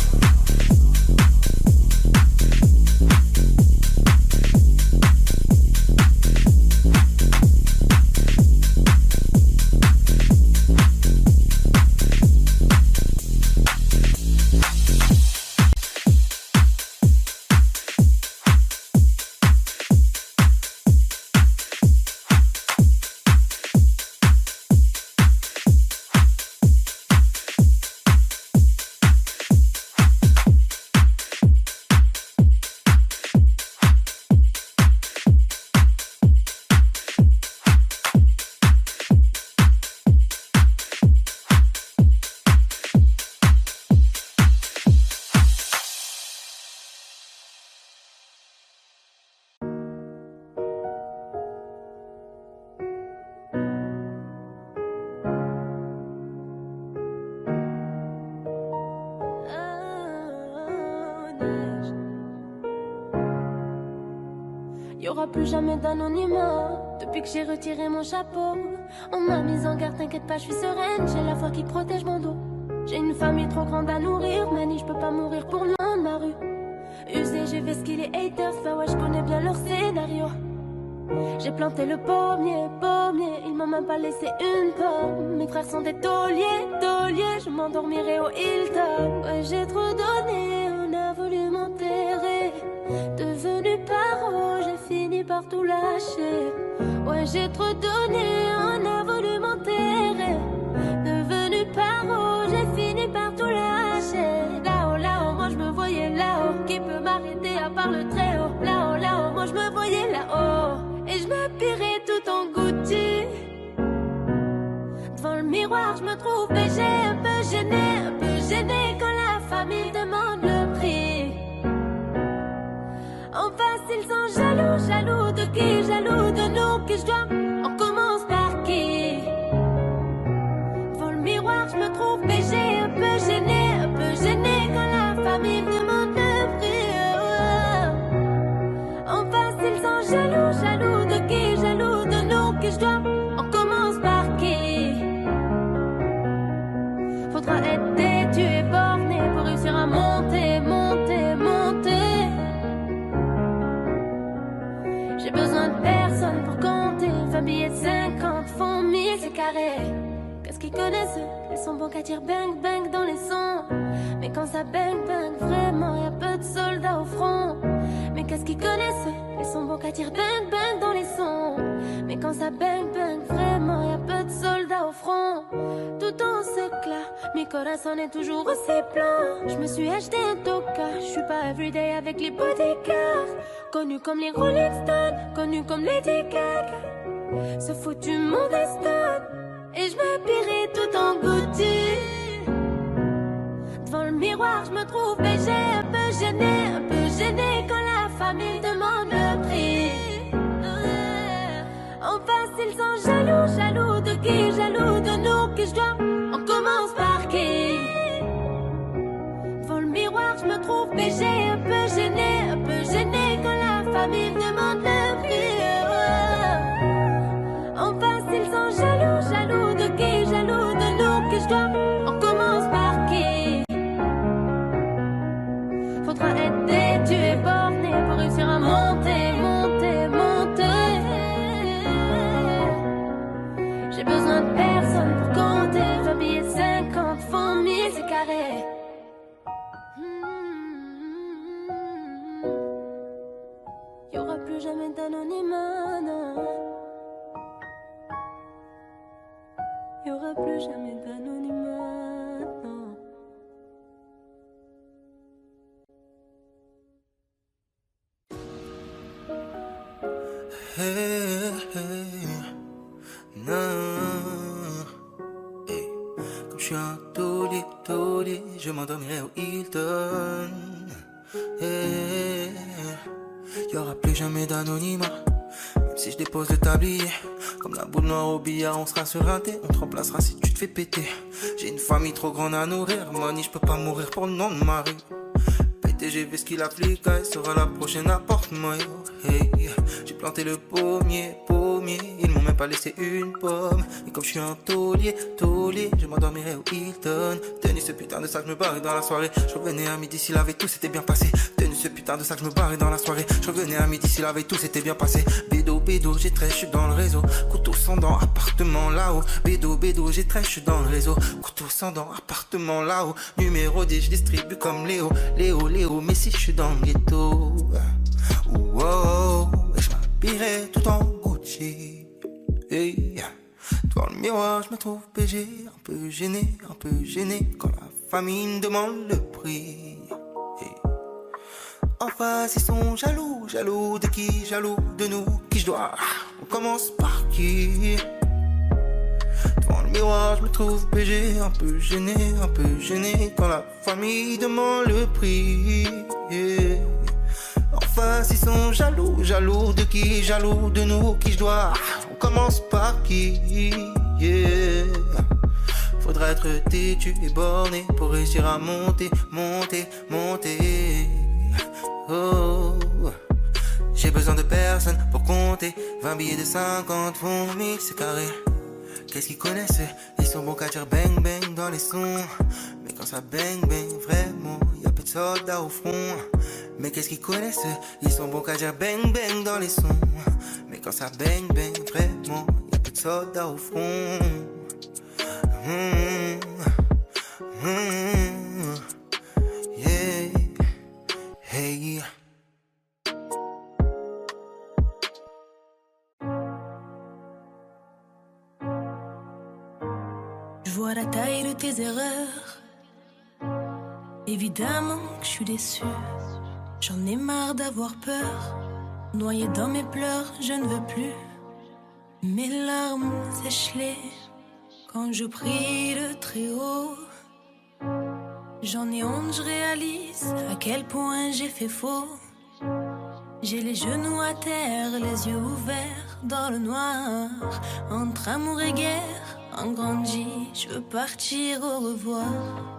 Y'aura plus jamais d'anonymat. Depuis que j'ai retiré mon chapeau, on m'a mise en garde, t'inquiète pas, je suis sereine. J'ai la foi qui protège mon dos. J'ai une famille trop grande à nourrir, Mani, je peux pas mourir pour le nom de ma rue. Usé, j'ai fait ce qu'il est haters, bah ouais, je connais bien leur scénario. J'ai planté le pommier, ils m'ont même pas laissé une pomme. Mes frères sont des tauliers, je m'endormirai au Hilton. Ouais, j'ai trop donné, on a voulu m'enterrer. Devenu paro, j'ai fini par tout lâcher. Ouais, j'ai trop donné, on a voulu m'enterrer. Devenu paro, j'ai fini par tout lâcher. Là-haut, moi je me voyais là-haut. Qui peut m'arrêter à part le très haut? Là-haut, moi je me voyais là-haut. Et je m'habillerai tout en Gucci. Devant le miroir, je me trouve BG, un peu gênée quand la famille demande le prix. En face, ils sont jaloux de qui? Jaloux de nous, qui je dois? On commence par qui? Devant le miroir, je me trouve BG, un peu gênée quand la famille demande le prix. En face, ils sont jaloux de qui? Jaloux de nous, qui je dois? On commence par qui? Faudra être têtu et borné pour réussir à monter. J'ai besoin de personne pour compter. 20 billets de 50 font 1000, c'est carré. Qu'est-ce qu'ils connaissent eux? Ils sont bons qu'à dire bang bang dans les sons. Mais quand ça bang bang, vraiment y'a peu de soldats au front. Mais qu'est-ce qu'ils connaissent eux? Ils sont bons qu'à dire bang bang dans les sons. Mais quand ça bang bang, vraiment y'a peu de soldats au front. Tout en secla, mi corazon est toujours aussi plein. Je me suis acheté un toka, je suis pas everyday avec les bodyguards. Connu comme les Rolling Stones, connu comme Lady Gaga. Ce foutu monde est stone. Et je m'habillerai tout en Gucci. Devant le miroir, je me trouve BG, un peu gênée quand la famille demande le prix. En face, ils sont jaloux de qui? Jaloux de nous, qui je dois? On commence par qui? Devant le miroir, je me trouve BG, un peu gênée quand la famille demande le prix. En face, ils sont jaloux de qui? Jaloux de nous, qui je dois? On commence par qui? Faudra être têtu et borné pour réussir à monter. J'ai besoin de personne pour compter. 20 billets de 50 font 1000, c'est carré. Y'aura plus jamais d'anonymat, non. Y'aura plus jamais d'anonymat, non. Hey, non. Hey. Comme je suis un taulier, je m'endormirai au Hilton. Hey. Y'aura plus jamais d'anonymat. Même si je dépose le tablier, comme la boule noire au billard, on sera sur un thé. On te remplacera si tu te fais péter. J'ai une famille trop grande à nourrir, Mani, je peux pas mourir pour le nom de Marie. J'ai vu ce qu'il applique, elle sera la prochaine à porte-moi. Hey, j'ai planté le pommier, ils m'ont même pas laissé une pomme. Et comme je suis un taulier, je m'endormirai au Hilton. Tenu ce putain de sac, je me barrais dans la soirée. Je revenais à midi si la veille tout s'était bien passé. Tenu ce putain de sac, je me barrais dans la soirée. Je revenais à midi si la veille tout s'était bien passé. Bédo, j'ai trèche, je suis dans le réseau. Couteau sans dents, appartement là-haut. Bédo, j'ai trèche, je suis dans le réseau. Couteau sans dents, appartement là-haut. Numéro 10, je distribue comme Léo, mais si je suis dans le ghetto, wow, je m'habillerai tout en Gucci. Hey. Devant le miroir, je me trouve BG, un peu gêné quand la famille me demande le prix. Hey. En face, ils sont jaloux de qui? Jaloux de nous, qui je dois? On commence par qui? Devant le miroir, je me trouve BG, un peu gêné quand la famille demande le prix. Yeah. En face, ils sont jaloux de qui? Jaloux de nous, qui je dois? On commence par qui? Yeah. Faudra être têtu et borné pour réussir à monter. Oh. J'ai besoin de personne pour compter 20 billets de 50 font 1000 c'est carré. Qu'est-ce qu'ils connaissent? Ils sont bons qu'à dire bang bang dans les sons. Mais quand ça bang bang vraiment, y'a peu de soldats au front. Mais qu'est-ce qu'ils connaissent? Ils sont bons qu'à dire bang bang dans les sons. Mais quand ça bang bang vraiment, y'a peu de soldats au front. Yeah. Hey. Je vois la taille de tes erreurs. Évidemment que je suis déçue. J'en ai marre d'avoir peur. Noyé dans mes pleurs, je ne veux plus. Mes larmes sèchent-les quand je prie le très haut. J'en ai honte, je réalise à quel point j'ai fait faux. J'ai les genoux à terre, les yeux ouverts dans le noir. Entre amour et guerre, en grandi, je veux partir au revoir.